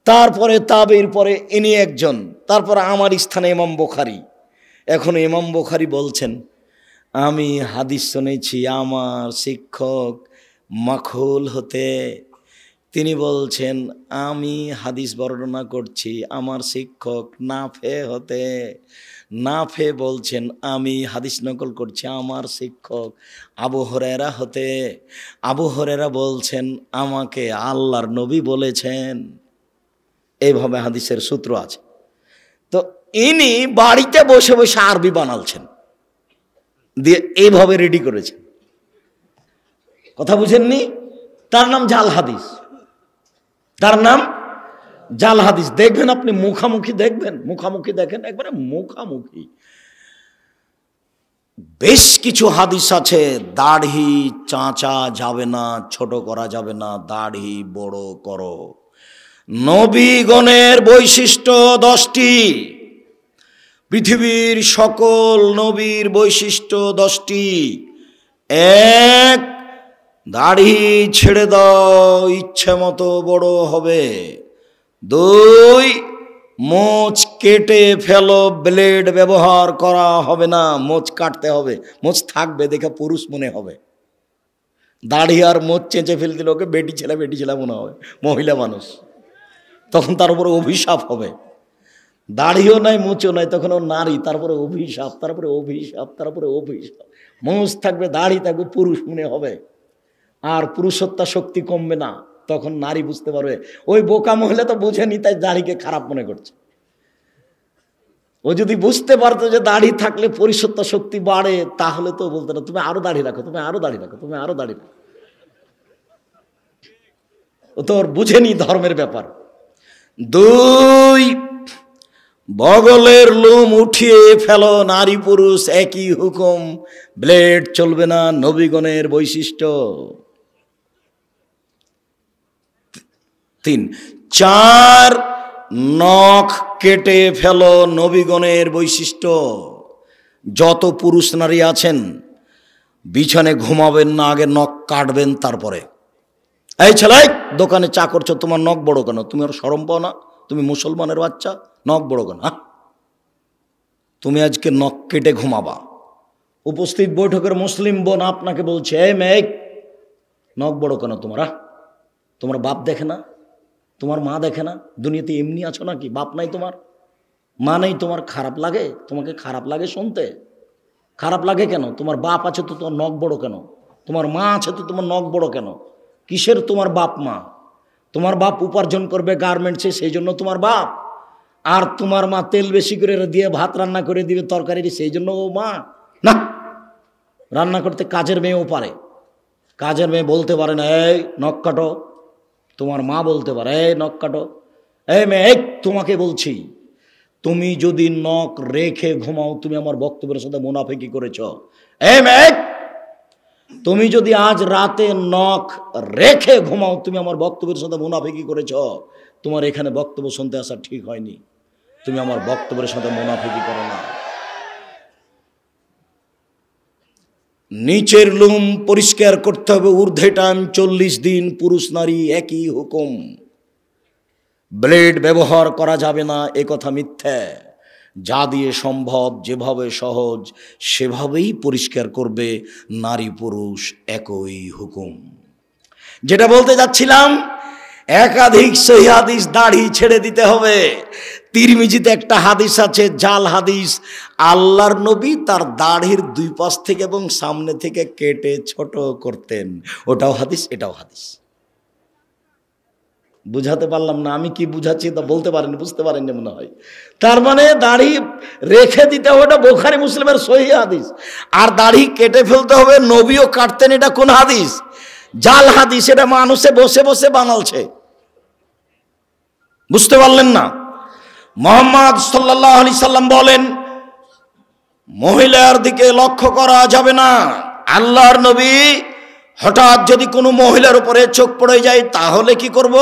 তারপরে তাবেঈর পরে ইনি একজন, তারপরে আমার স্থানে ইমাম বুখারী। এখন ইমাম বুখারী বলছেন আমি হাদিস শুনেছি আমার শিক্ষক মাখুল হতে, তিনি বলছেন আমি হাদিস বর্ণনা করছি আমার শিক্ষক নাফে হতে। নাফে বলছেন আমি হাদিস নকল করছি আমার শিক্ষক আবু হুরায়রা হতে। আবু হুরায়রা বলছেন আমাকে আল্লাহর নবী বলেছেন। এইভাবে হাদিসের সূত্র আছে। তো ইনি বাড়িতে বসে বসে আরবি বানালছেন, দিয়ে এইভাবে রেডি করেছেন। কথা বুঝেননি? তার নাম জাল হাদিস, তার নাম জাল হাদিস। দেখবেন আপনি মুখামুখি দেখবেন, মুখামুখি দেখেন, একবারে মুখামুখি। বেশ কিছু হাদিস আছে দাড়ি চাঁচা যাবে না, ছোট করা যাবে না, দাড়ি বড় করো। নবীগণের বৈশিষ্ট্য 10টি, পৃথিবীর সকল নবীর বৈশিষ্ট্য 10টি। 1, দাড়ি ছেড়ে দাও, ইচ্ছে মতো বড় হবে। 2, মোচ কেটে ফেলো, ব্লেড ব্যবহার করা হবে না, মোচ কাটতে হবে, মোচ থাকবে দেখে পুরুষ মনে হবে। দাড়ি আর মোচ চেঁচে ফেল দিল ওকে বেটি ছেলে মনে হবে, মহিলা মানুষ, তখন তার উপরে অভিশাপ হবে। দাড়িও নাই মোচও নাই, তখন ও নারী, তারপরে অভিশাপ, তারপরে অভিশাপ, তারপরে অভিশাপ। মোচ থাকবে, দাড়ি থাকবে, পুরুষ মনে হবে, আর পুরুষত্বা শক্তি কমবে না। তখন নারী বুঝতে পারবে, ওই বোকা মহিলা তো বুঝেনি তাই দাড়িকে খারাপ মনে করছে। ও যদি বুঝতে পারতো যে দাড়ি থাকলে পুরুষত্বা শক্তি বাড়ে, তাহলে তো বলতো না তুমি আরো দাড়ি রাখো, তুমি আরো দাড়ি রাখো, তুমি আরো দাড়ি রাখো। ও তো ওর বুঝেনি ধর্মের ব্যাপার। 2, বগলের লোম উঠিয়ে ফেলো, নারী পুরুষ একই হুকুম, ব্লেড চলবে না, নবীগণের বৈশিষ্ট্য। 3, 4, নখ কেটে ফেলো, নবীগণের বৈশিষ্ট্য। যত পুরুষ নারী আছেন বিছানে ঘুমাবেন না, আগে নখ কাটবেন তারপরে। এই ছেলে, দোকানে চা করছো, তোমার নখ বড় কেন? তুমি আর শরম পাও না? তুমি মুসলমানের বাচ্চা, নখ বড় কেন? তুমি আজকে নখ কেটে ঘুমাবা। উপস্থিত বৈঠকের মুসলিম বোন আপনাকে বলছে, এই মেয়ে, নখ বড় কেন তোমার? তোমার বাপ দেখে না? তোমার মা দেখে না? দুনিয়াতে এমনি আছো নাকি? বাপ নাই তোমার, মা নেই তোমার, খারাপ লাগে? তোমাকে খারাপ লাগে শুনতে? খারাপ লাগে কেন? তোমার বাপ আছে তো তোমার নখ বড় কেন? তোমার মা আছে তো তোমার নখ বড় কেন? কিসের তোমার বাপ মা? তোমার বাপ উপার্জন করবে গার্মেন্টসে, সেই জন্য তোমার বাপ। আর তোমার মা তেল বেশি করে দিয়ে ভাত রান্না করে দিবে তরকারি, সেই জন্য ও মা না। রান্না করতে কাজের মেয়েও পারে, কাজের মেয়ে বলতে পারে না এই নখ কাটো। তোমার মা বলতে পারে এই নখ কাটো। এই মেয়ে, তোমাকে বলছি, তুমি যদি নখ রেখে ঘুমাও তুমি আমার বক্তব্যের সাথে মুনাফিকি করেছ। এই মেয়ে, তুমি যদি আজ রাতে নখ রেখে ঘুমাও তুমি আমার বক্তব্যের সাথে মুনাফিকি করেছ। তোমার এখানে বক্তব্য শুনতে আসা ঠিক হয়নি, তুমি আমার বক্তব্যের সাথে মুনাফিকি করো না। নিচের লোম পরিষ্কার করতে হবে, ঊর্ধ্বে টান 40 দিন, পুরুষ নারী একই হুকুম। ব্লেড ব্যবহার করা যাবে না, এ কথা মিথ্যা। যা দিয়ে সম্ভব, যেভাবে সহজ সেভাবেই পরিষ্কার করবে, নারী পুরুষ একই হুকুম। যেটা বলতে যাচ্ছিলাম, একাধিক সহিহ হাদিস, দাড়ি ছেড়ে দিতে হবে। তিরমিজিতে একটা হাদিস আছে জাল হাদিস, আল্লাহর নবী তার দাড়ির 2 পাশ থেকে এবং সামনে থেকে কেটে ছোট করতেন। ওটাও হাদিস, এটাও হাদিস। বুঝাতে পারলাম না? আমি কি বুঝাচ্ছি তা বলতে পারেন, বুঝতে পারেন মনে হয়। তার মানে দাড়ি রেখে দিতে হবে, ওটা বুখারী মুসলিমের সহিহ হাদিস। আর দাড়ি কেটে ফেলতে হবে, নবীও কাটতেন, এটা কোন হাদিস? জাল হাদিস। এটা মানুষে বসে বসে বানালছে, বুঝতে পারলেন না? মুহাম্মদ সাল্লাল্লাহু আলাইহি সাল্লাম বলেন মহিলার দিকে লক্ষ্য করা যাবে না। আল্লাহর নবী হঠাৎ যদি কোনো মহিলার উপরে চোখ পড়ে যায় তাহলে কি করব?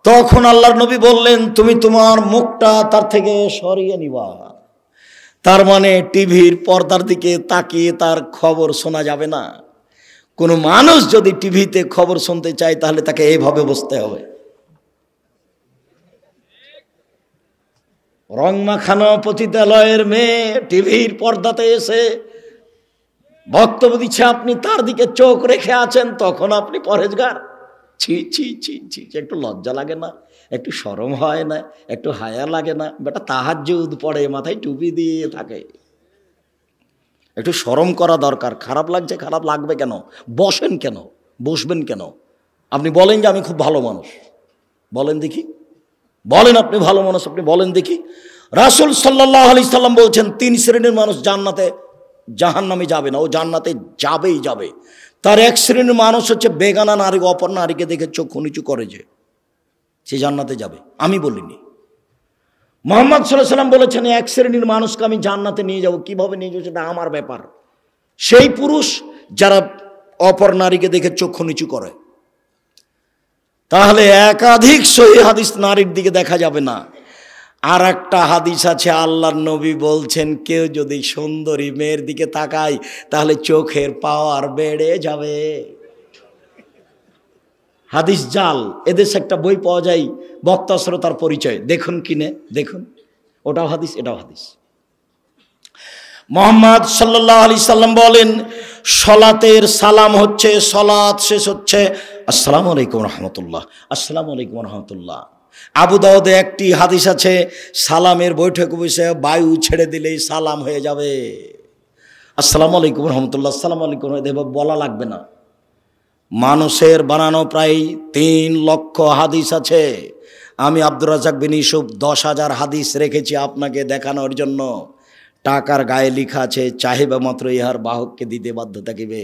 তখন আল্লাহর নবী বললেন তুমি তোমার মুখটা তার থেকে সরিয়ে নিবা। তার মানে টিভির পর্দার দিকে তাকিয়ে তার খবর শোনা যাবে না। কোনো মানুষ যদি টিভিতে খবর শুনতে চায় তাহলে তাকে এইভাবে বসতে হবে। রং মাখানো পতিতালয়ের মেয়ে টিভির পর্দাতে এসে বক্তব্য দিচ্ছে, আপনি তার দিকে চোখ রেখে আছেন, তখন আপনি পরহেজগার? ছি ছি ছি ছি, একটু লজ্জা লাগে না? একটু শরম হয় না? একটু হায়া লাগে না? বেটা তাহাজ্জুদ পড়ে, মাথায় টুপি দিয়ে থাকে, একটু শরম করা দরকার। খারাপ লাগছে, খারাপ লাগবে কেন? বসেন কেন? বসবেন কেন? আপনি বলেন যে আমি খুব ভালো মানুষ, বলেন দেখি, বলেন আপনি ভালো মানুষ, আপনি বলেন দেখি। রাসূল সাল্লাল্লাহু আলাইহি সাল্লাম বলছেন 3 শ্রেণীর মানুষ জান্নাতে, জাহান্নামে যাবে না, ও জান্নাতে যাবেই যাবে। তার এক শ্রেণীর মানুষ হচ্ছে বেগানা নারী, অপর নারীকে দেখে চক্ষু নিচু করে, যে সে জান্নাতে যাবে। আমি বলিনি, মুহাম্মদ সাল্লাল্লাহু আলাইহি সাল্লাম বলেছেন এক শ্রেণীর মানুষকে আমি জান্নাতে নিয়ে যাব। কিভাবে নিয়ে যাবো সেটা আমার ব্যাপার। সেই পুরুষ যারা অপর নারীকে দেখে চক্ষু নিচু করে। তাহলে একাধিক সহিহ হাদিস নারীর দিকে দেখা যাবে না। আর একটা হাদিস আছে, আল্লাহর নবী বলছেন কেউ যদি সুন্দরী মেয়ের দিকে তাকায় তাহলে চোখের পাওয়ার বেড়ে যাবে। হাদিস জাল। এদেশে একটা বই পাওয়া যায়, বক্তা শ্রোতার পরিচয়, দেখুন কিনে দেখুন, ওটাও হাদিস এটাও হাদিস। মুহাম্মদ সাল্লাল্লাহু আলাইহি সাল্লাম বলেন সালাতের সালাম হচ্ছে, সালাত শেষ হচ্ছে আসসালামু আলাইকুম রাহমাতুল্লাহ, আসসালামু আলাইকুম রাহমাতুল্লাহ। আবু দাউদে একটি হাদিস আছে, সালামের বৈঠকে বসে বায়ু ছেড়ে দিলেই সালাম হয়ে যাবে। আসসালামু আলাইকুম রাহমাতুল্লাহ, আসসালামু আলাইকুম বলা লাগবে না। মানুষের বানানো প্রায় 3 লক্ষ হাদিস আছে। আমি আব্দুর রাজ্জাক বিন ইউসুফ 10,000 হাদিস রেখেছি আপনাকে দেখানোর জন্য। টাকার গায়ে লেখা আছে চাহিবা মাত্র ইহার বাহককে দিতে বাধ্য থাকিবে।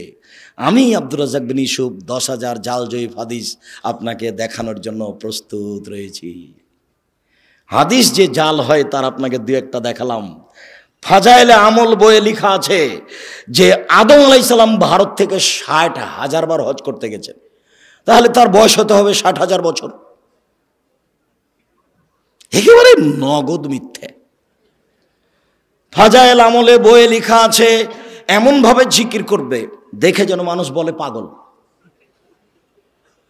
আমি আব্দুর রাজ্জাক বিন ইউসুফ 10,000 জাল জয়ীফ হাদিস আপনাকে দেখানোর জন্য প্রস্তুত রয়েছি। হাদিস যে জাল হয় তার আপনাকে 2-1টা দেখালাম। ফাজাইলে আমল বইয়ে লেখা আছে যে আদম আলাইহিস সালাম ভারত থেকে 60,000 বার হজ করতে গেছেন, তাহলে তার বয়স হতে হবে 60,000 বছর। একেবারে নগদ মিথ্যে। ফাজাইল আমলে বইয়ে লেখা আছে এমনভাবে জিকির করবে দেখে যেন মানুষ বলে পাগল।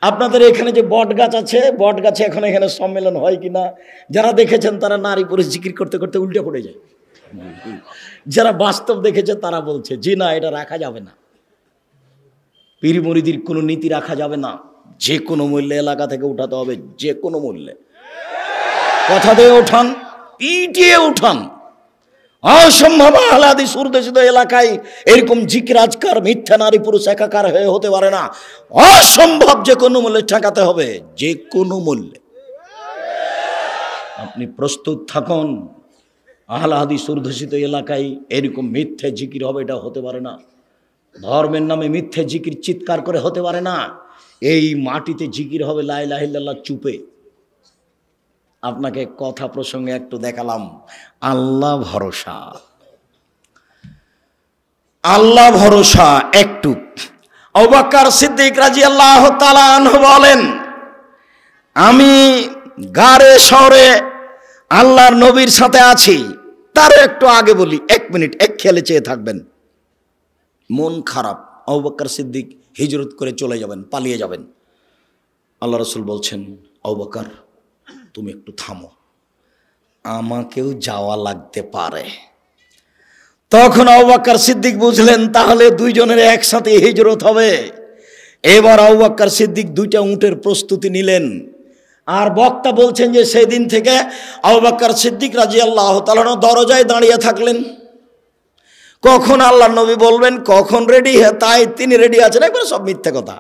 আপনাদের এখানে যে বট গাছ আছে, বট গাছে এখন এখানে সম্মেলন হয় কিনা, যারা দেখেছেন তারা নারী পুরুষ জিকির করতে করতে উল্টে পড়ে যায়। যারা বাস্তব দেখেছে তারা বলছে জি না, এটা রাখা যাবে না। পীর মুরিদির কোনো নীতি রাখা যাবে না, যে কোনো মূল্যে এলাকা থেকে উঠাতে হবে, যে কোনো মূল্যে। কথা দিয়ে ওঠান, পিটিয়ে উঠান। অসম্ভব আহলে হাদিস উর্দুশিত এলাকায় এরকম জিকির আজকার মিথ্যা নারী পুরুষ একাকার হয়ে হতে পারে না। অসম্ভব, যে কোনো মূল্যে ঠেকাতে হবে, যে কোনো মূল্যে। আপনি প্রস্তুত থাকুন। আহলে হাদিস উর্দুশিত এলাকায় এরকম মিথ্যে জিকির হবে, এটা হতে পারে না। ধর্মের নামে মিথ্যে জিকির চিৎকার করে হতে পারে না। এই মাটিতে জিকির হবে লা ইলাহা ইল্লাল্লাহ চুপে। আপনাকে কথা প্রসঙ্গে একটু দেখালাম। আল্লাহ ভরসা, আল্লাহ ভরসা একটু। আবু বকর সিদ্দিক রাদিয়াল্লাহু তাআলা আনহু বলেন, আমি গারে শহরে আল্লাহর নবীর সাথে আছি। তার একটু আগে বলি, 1 মিনিট, এক খেয়ালে চেয়ে থাকবেন। মন খারাপ, আবু বকর সিদ্দিক হিজরত করে চলে যাবেন, পালিয়ে যাবেন। আল্লাহ রাসূল বলছেন, আবু বকর তুমি একটু থামো, আমাকেও যাওয়া লাগতে পারে। তখন আবু বকর সিদ্দিক বুঝলেন তাহলে দুইজনের একসাথে হিজরত হবে। এবার আবু বকর সিদ্দিক 2টা উটের প্রস্তুতি নিলেন। আর বক্তা বলছেন যে সেদিন থেকে আবু বকর সিদ্দিক রাদিয়াল্লাহু তাআলা দরজায় দাঁড়িয়ে থাকলেন। কখন আল্লাহর নবী বলবেন, কখন রেডি, তাই তিনি রেডি আছেন, একবার সব মিথ্যা কথা।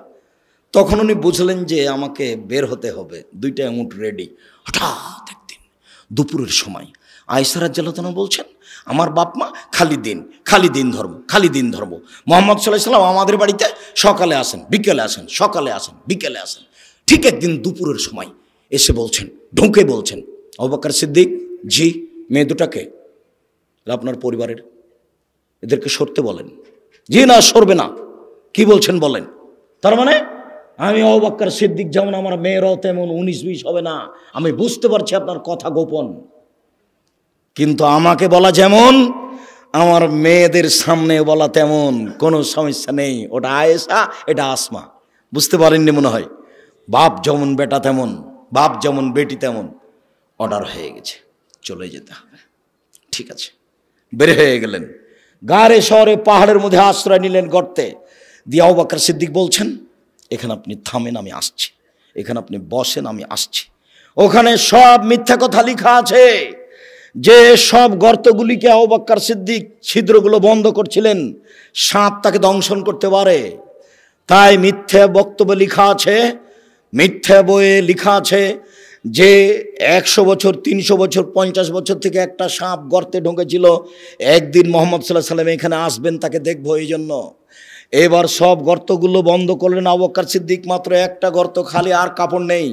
তখন উনি বুঝলেন যে আমাকে বের হতে হবে, 2টা উট রেডি। হঠাৎ একদিন দুপুরের সময় আয়েশা রাদিয়াল্লাহু তাআলা বলছেন, আমার বাপ মা খালি দিন ধর্ম, খালি দিন ধর্ম। মুহাম্মদ সাল্লাল্লাহু আলাইহি ওয়াসাল্লাম আমাদের বাড়িতে সকালে আসেন, বিকেলে আসেন, সকালে আসেন, বিকেলে আসেন। ঠিক একদিন দুপুরের সময় এসে বলছেন, ঢুকে বলছেন, আবু বকর সিদ্দিক জি, মেয়ে দুটাকে আপনার পরিবারের, এদেরকে সরতে বলেন। জি না, সরবে না। কি বলছেন বলেন। তার মানে আমি আবু বকর সিদ্দিক যেমন, আমার মেয়েরাও তেমন 19-20 হবে না। আমি বুঝতে পারছি আপনার কথা গোপন, কিন্তু আমাকে বলা যেমন আমার মেয়েদের সামনে বলা তেমন, কোনো সমস্যা নেই। ওটা আয়েশা, এটা আসমা। বুঝতে পারেননি মনে হয়। বাপ যেমন বেটা তেমন, বাপ যেমন বেটি তেমন। অর্ডার হয়ে গেছে, চলে যেতে হবে। ঠিক আছে, বের হয়ে গেলেন। গাড়ে শহরে পাহাড়ের মধ্যে আশ্রয় নিলেন গর্তে। দিয়ে আবু বকর সিদ্দিক বলছেন, এখানে আপনি থামেন, আমি আসছি। এখানে আপনি বসেন, আমি আসছি। ওখানে সব মিথ্যা কথা লেখা আছে, যে সব গর্তগুলিকে আবু বকর সিদ্দিক ছিদ্রগুলো বন্ধ করছিলেন, সাপ তাকে দংশন করতে পারে। তাই মিথ্যা বক্তব্য লেখা আছে, মিথ্যা বইয়ে লেখা আছে যে 100 বছর, 300 বছর, 50 বছর থেকে একটা সাপ গর্তে ঢুকেছিল, একদিন মুহাম্মদ সাল্লাল্লাহু আলাইহি ওয়াসাল্লাম এখানে আসবেন, তাকে দেখবো, এই জন্য। এবার সব গর্তগুলো বন্ধ করলেন আবু বকর সিদ্দিক, মাত্র একটা গর্ত খালি, আর কাপড় নেই।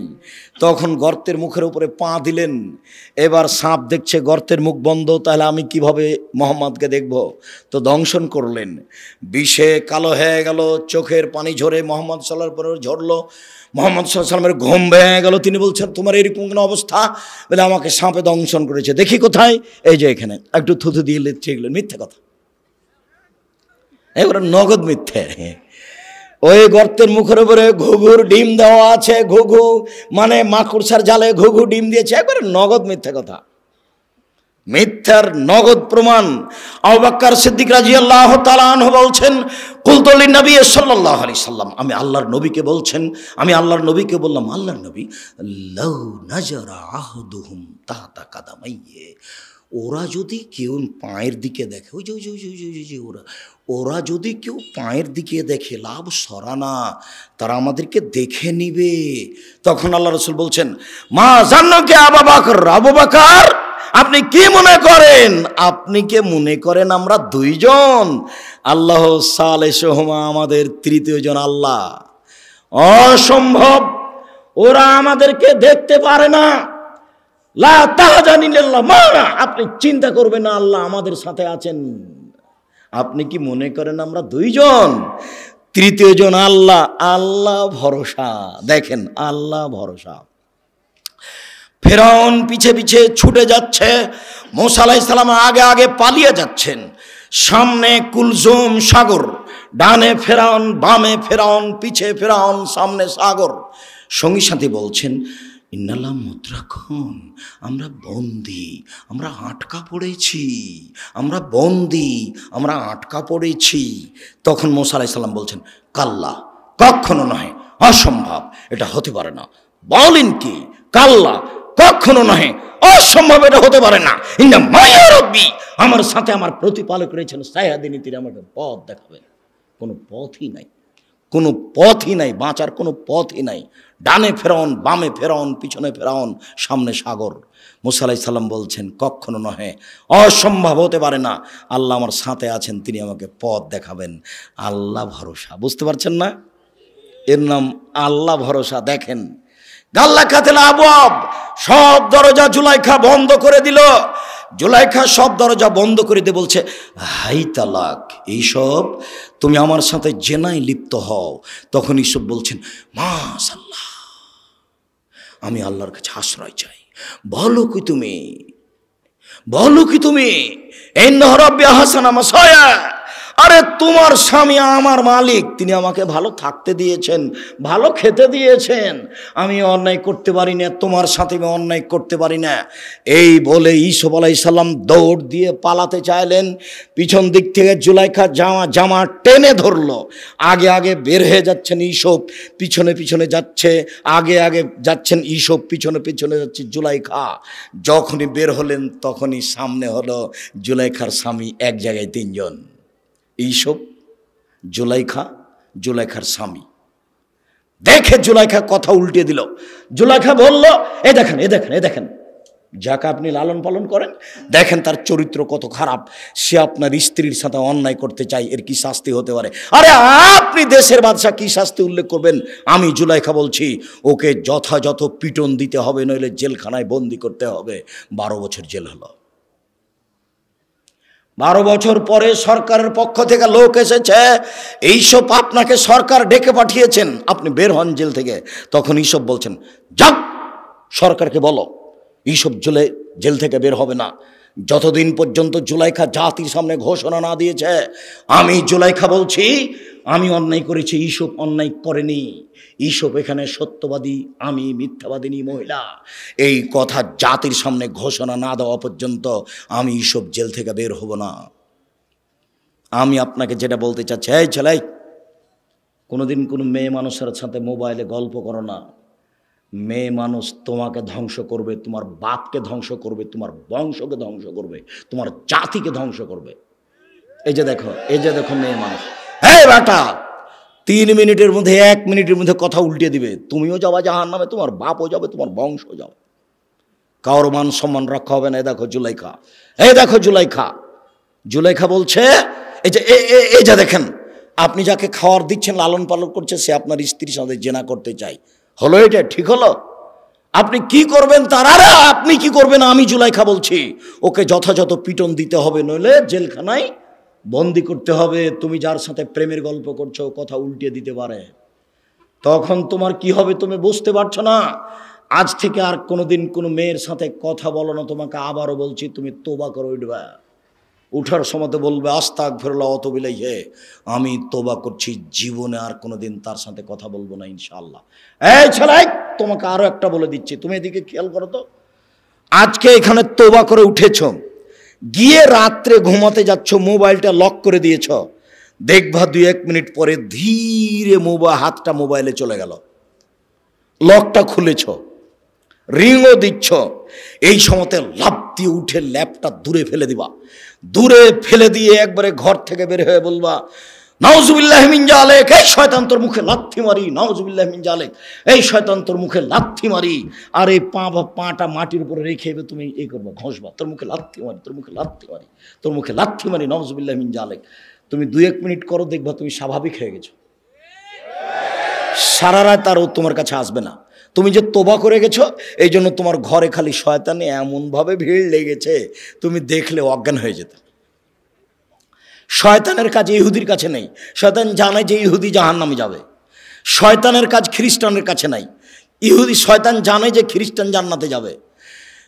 তখন গর্তের মুখের উপরে পা দিলেন। এবার সাপ দেখছে গর্তের মুখ বন্ধ, তাহলে আমি কিভাবে মোহাম্মদকে দেখব? তো দংশন করলেন, বিষে কালো হয়ে গেল, চোখের পানি ঝরে মোহাম্মদ সাল্লাল্লাহু আলাইহি ওয়াসাল্লাম ঝরলো। মোহাম্মদ সাল্লাল্লাহু আলাইহি ওয়াসাল্লামের ঘুম ভেঙে গেল। তিনি বলছেন, তোমার এরকম কোনো অবস্থা? বলে, আমাকে সাপে দংশন করেছে। দেখি কোথায়? এই যে এখানে। একটু থুথু দিয়ে লিখছে, এগুলো মিথ্যে কথা, এবারে নগদ মিথ্যে। ওই গর্তের মুখের উপরে ঘুঘুর ডিম দেওয়া আছে, ঘুঘু মানে মাকড়সার জালে ঘুঘু ডিম দিয়েছে, একবারে নগদ মিথ্যে কথা, মিথ্যার নগদ প্রমাণ। আবু বকর সিদ্দিক রাদিয়াল্লাহু তাআলা আনহু বলছেন, কুলতু লিন-নবী সাল্লাল্লাহু আলাইহি সাল্লাম, আমি আল্লাহর নবীকে বলছেন, আমি আল্লাহর নবীকে বললাম, আল্লাহর নবী, লাউ নাজারা আহদুহুম তাহতা কাদামাইহি, ওরা যদি কেউ পায়ের দিকে দেখে, ওই যে ওরা যদি কেউ পায়ের দিকে দেখে, লাভ সরানা, তারা আমাদেরকে দেখে নিবে। তখন আল্লাহ রাসূল বলছেন, মা জান্নাকে আবু বকর, আবু বকর আপনি কি মনে করেন? আপনি কে মনে করেন আমরা দুইজন? আল্লাহ সালেহুমা, আমাদের তৃতীয় জন আল্লাহ। অসম্ভব, ওরা আমাদেরকে দেখতে পারে না। লা তাহজানিল্লাহ মা, আপনি চিন্তা করবেন না, আল্লাহ আমাদের সাথে আছেন। আপনি কি মনে করেন আমরা দুইজন? তৃতীয় জন আল্লাহ। আল্লাহ ভরসা, দেখেন আল্লাহ ভরসা। ফেরাউন পিছে পিছে ছুটে যাচ্ছে, মূসা আলাইহিস সালাম আগে আগে পালিয়ে যাচ্ছেন। সামনে কুলজুম সাগর, ডানে ফেরাউন, বামে ফেরাউন, পিছে ফেরাউন, সামনে সাগর। সঙ্গী সাথী বলছেন, ইন্নাল্লাহ মুদ্রাকুন, আমরা বন্দি, আমরা আটকা পড়েছি, আমরা বন্দি, আমরা আটকা পড়েছি। তখন মূসা আলাইহিস সালাম বলছেন, কাল্লা, কখনো নয়, অসম্ভব, এটা হতে পারে না। বলেন কি? কাল্লা, কখনো নয়, অসম্ভব, এটা হতে পারে না। ইন্না মায়া রব্বি, আমার সাথে আমার প্রতিপালক রয়েছেন, সায়াদিনী, তিনি আমাকে পথ দেখাবেন। কোনো পথই নাই, কোনো পথই নাই, বাঁচার কোনো পথই নাই। ডানে ফেরাউন, বামে ফেরাউন, পিছনে ফেরাউন, সামনে সাগর। মূসা আলাইহিস সালাম বলছেন, কখনো নহে, অসম্ভব, হতে পারে না। আল্লাহ আমার সাথে আছেন, তিনি আমাকে পথ দেখাবেন। আল্লাহ ভরসা, বুঝতে পারছেন না? এর নাম আল্লাহ ভরসা। দেখেন, গাল্লা খাতেলা আবওয়াব, সব দরজা জুলাইখা বন্ধ করে দিল। জুলাইখা সব দরজা বন্ধ করে দিয়ে বলছে, হাই তালাক, এইসব তুমি আমার সাথে জেনায় লিপ্ত হও। তখন ইসব বলছেন, মাশাআল্লাহ, আমি আল্লাহর কাছে আশ্রয় চাই। বলো কি তুমি, বলো কি তুমি, ইন্নাহু রাব্বি আহসানা মাসায়া, আরে তোমার স্বামী আমার মালিক, তিনি আমাকে ভালো থাকতে দিয়েছেন, ভালো খেতে দিয়েছেন, আমি অন্যায় করতে পারি না, তোমার সাথে আমি অন্যায় করতে পারি না। এই বলে ইউসুফ আলাইহিস সালাম দৌড় দিয়ে পালাতে চাইলেন। পিছন দিক থেকে জুলাইখা জামা টেনে ধরলো। আগে আগে বের হয়ে যাচ্ছেন ইউসুফ, পিছনে পিছনে যাচ্ছে, আগে আগে যাচ্ছেন ইউসুফ, পিছনে পিছনে যাচ্ছে জুলাইখা। যখনই বের হলেন, তখনই সামনে হলো জুলাইখার স্বামী, এক জায়গায় তিনজন, ইউসুফ, জুলাইখা, জুলাইখার স্বামী। দেখে জুলাইখা কথা উল্টে দিল। জুলাইখা বলল, এ দেখেন, এ দেখেন, এ দেখেন, যাকে আপনি লালন পালন করেন, দেখেন তার চরিত্র কত খারাপ, সে আপনার স্ত্রীর সাথে অন্যায় করতে চাই, এর কি শাস্তি হতে পারে? আরে আপনি দেশের বাদশা, কি শাস্তি উল্লেখ করবেন? আমি জুলাইখা বলছি, ওকে যথাযথ পিটন দিতে হবে, নইলে জেলখানায় বন্দি করতে হবে। 12 বছর জেল হলো। 12 বছর পরে সরকারের পক্ষ থেকে লোক এসেছে, এইসব আপনাকে সরকার ডেকে পাঠিয়েছেন, আপনি বের হন জেল থেকে। তখন এইসব বলছেন, যাক, সরকারকে বলো এইসব জেল থেকে বের হবে না, যতদিন পর্যন্ত জুলাইখা জাতির সামনে ঘোষণা না দিয়েছে। আমি জুলাইখা বলছি, আমি অন্যায় করেছি, ইসব অন্যায় করেনি। ইসব এখানে সত্যবাদী, আমি মিথ্যাবাদিনী মহিলা। এই কথা জাতির সামনে ঘোষণা না দেওয়া পর্যন্ত আমি ইসব জেল থেকে বের হব না। আমি আপনাকে যেটা বলতে চাচ্ছি, এই ছেলে, কোনোদিন কোনো মেয়ে মানুষের সাথে মোবাইলে গল্প করো না। মেয়ে মানুষ তোমাকে ধ্বংস করবে, তোমার বাপকে ধ্বংস করবে, তোমার বংশকে ধ্বংস করবে, তোমার জাতিকে ধ্বংস করবে। এই যে দেখো মেয়ে মানুষ। হ্যাঁ বেটা, 3 মিনিটের মধ্যে 1 মিনিটের মধ্যে কথা উল্টে দিবে। তুমিও যাবা জাহান্নামে, তোমার বাপও যাবে, তোমার বংশ যাবে, কারো মান সম্মান রক্ষা হবে না। এই দেখো জুলাইখা বলছে, এই যে দেখেন, আপনি যাকে খাওয়ার দিচ্ছেন, লালন পালন করছে, সে আপনার স্ত্রীর সাথে জেনা করতে চাই। হলো এটা? ঠিক হলো? আপনি কি করবেন তার? আরে আপনি কি করবেন? আমি জুলাইখা বলছি, ওকে যথাযথ পিটন দিতে হবে, নইলে জেলখানায় বন্দি করতে হবে। তুমি যার সাথে প্রেমের গল্প করছো, কথা উল্টে দিতে পারে, তখন তোমার কি হবে তুমি বুঝতে পারছো না। আজ থেকে আর কোনোদিন কোনো মেয়ের সাথে কথা বলো না। তোমাকে আবারও বলছি, তুমি তোবা করে উঠবা। উঠার সময় বলবে আস্তাগফিরুল্লাহ ওয়া আতুবু ইলাইহি, আমি তোবা করছি, জীবনে আর কোনোদিন তার সাথে কথা বলবো না ইনশাআল্লাহ। এই ছেলে, তোমাকে আরো একটা বলে দিচ্ছি, তুমি এদিকে খেয়াল করো তো। আজকে এখানে তোবা করে উঠেছ, গিয়ে রাত্রে ঘুমাতে যাচ্ছ, মোবাইলটা লক করে দিয়েছ, দেখবা 2-1 মিনিট পরে ধীরে হাতটা মোবাইলে চলে গেল, লকটা খুলেছ, রিংও দিচ্ছ। এই সময়তে লাফ দিয়ে উঠে ল্যাপটা দূরে ফেলে দিবা। দূরে ফেলে দিয়ে একবারে ঘর থেকে বের হয়ে বলবা নাউজুবিল্লাহি মিন জালিক, এই শয়তান তোর মুখে লাথি মারি, নাউজুবিল্লাহি মিন জালিক, এই শয়তান তোর মুখে লাথি মারি। আর এই পাটা মাটির উপরে রেখে তুমি এই করবা, ঘষবা, তোর মুখে লাথি মারি, তোর মুখে লাথি মারি, তোর মুখে লাথি মারি, নাউজুবিল্লাহি মিন জালিক। তুমি 2-1 মিনিট করো, দেখবা তুমি স্বাভাবিক হয়ে গেছো। সারা রাত আর ও তোমার কাছে আসবে না। তুমি যে তোবা করে গেছো, এই জন্য তোমার ঘরে খালি শয়তানে এমনভাবে ভিড় লেগেছে, তুমি দেখলে অজ্ঞান হয়ে যেত। শয়তানের কাজ ইহুদির কাছে নেই। শয়তান জানে যে ইহুদি জাহান্নামে যাবে। শয়তানের কাজ খ্রিস্টানের কাছে নাই। শয়তান জানে যে খ্রিস্টান জান্নাতে যাবে।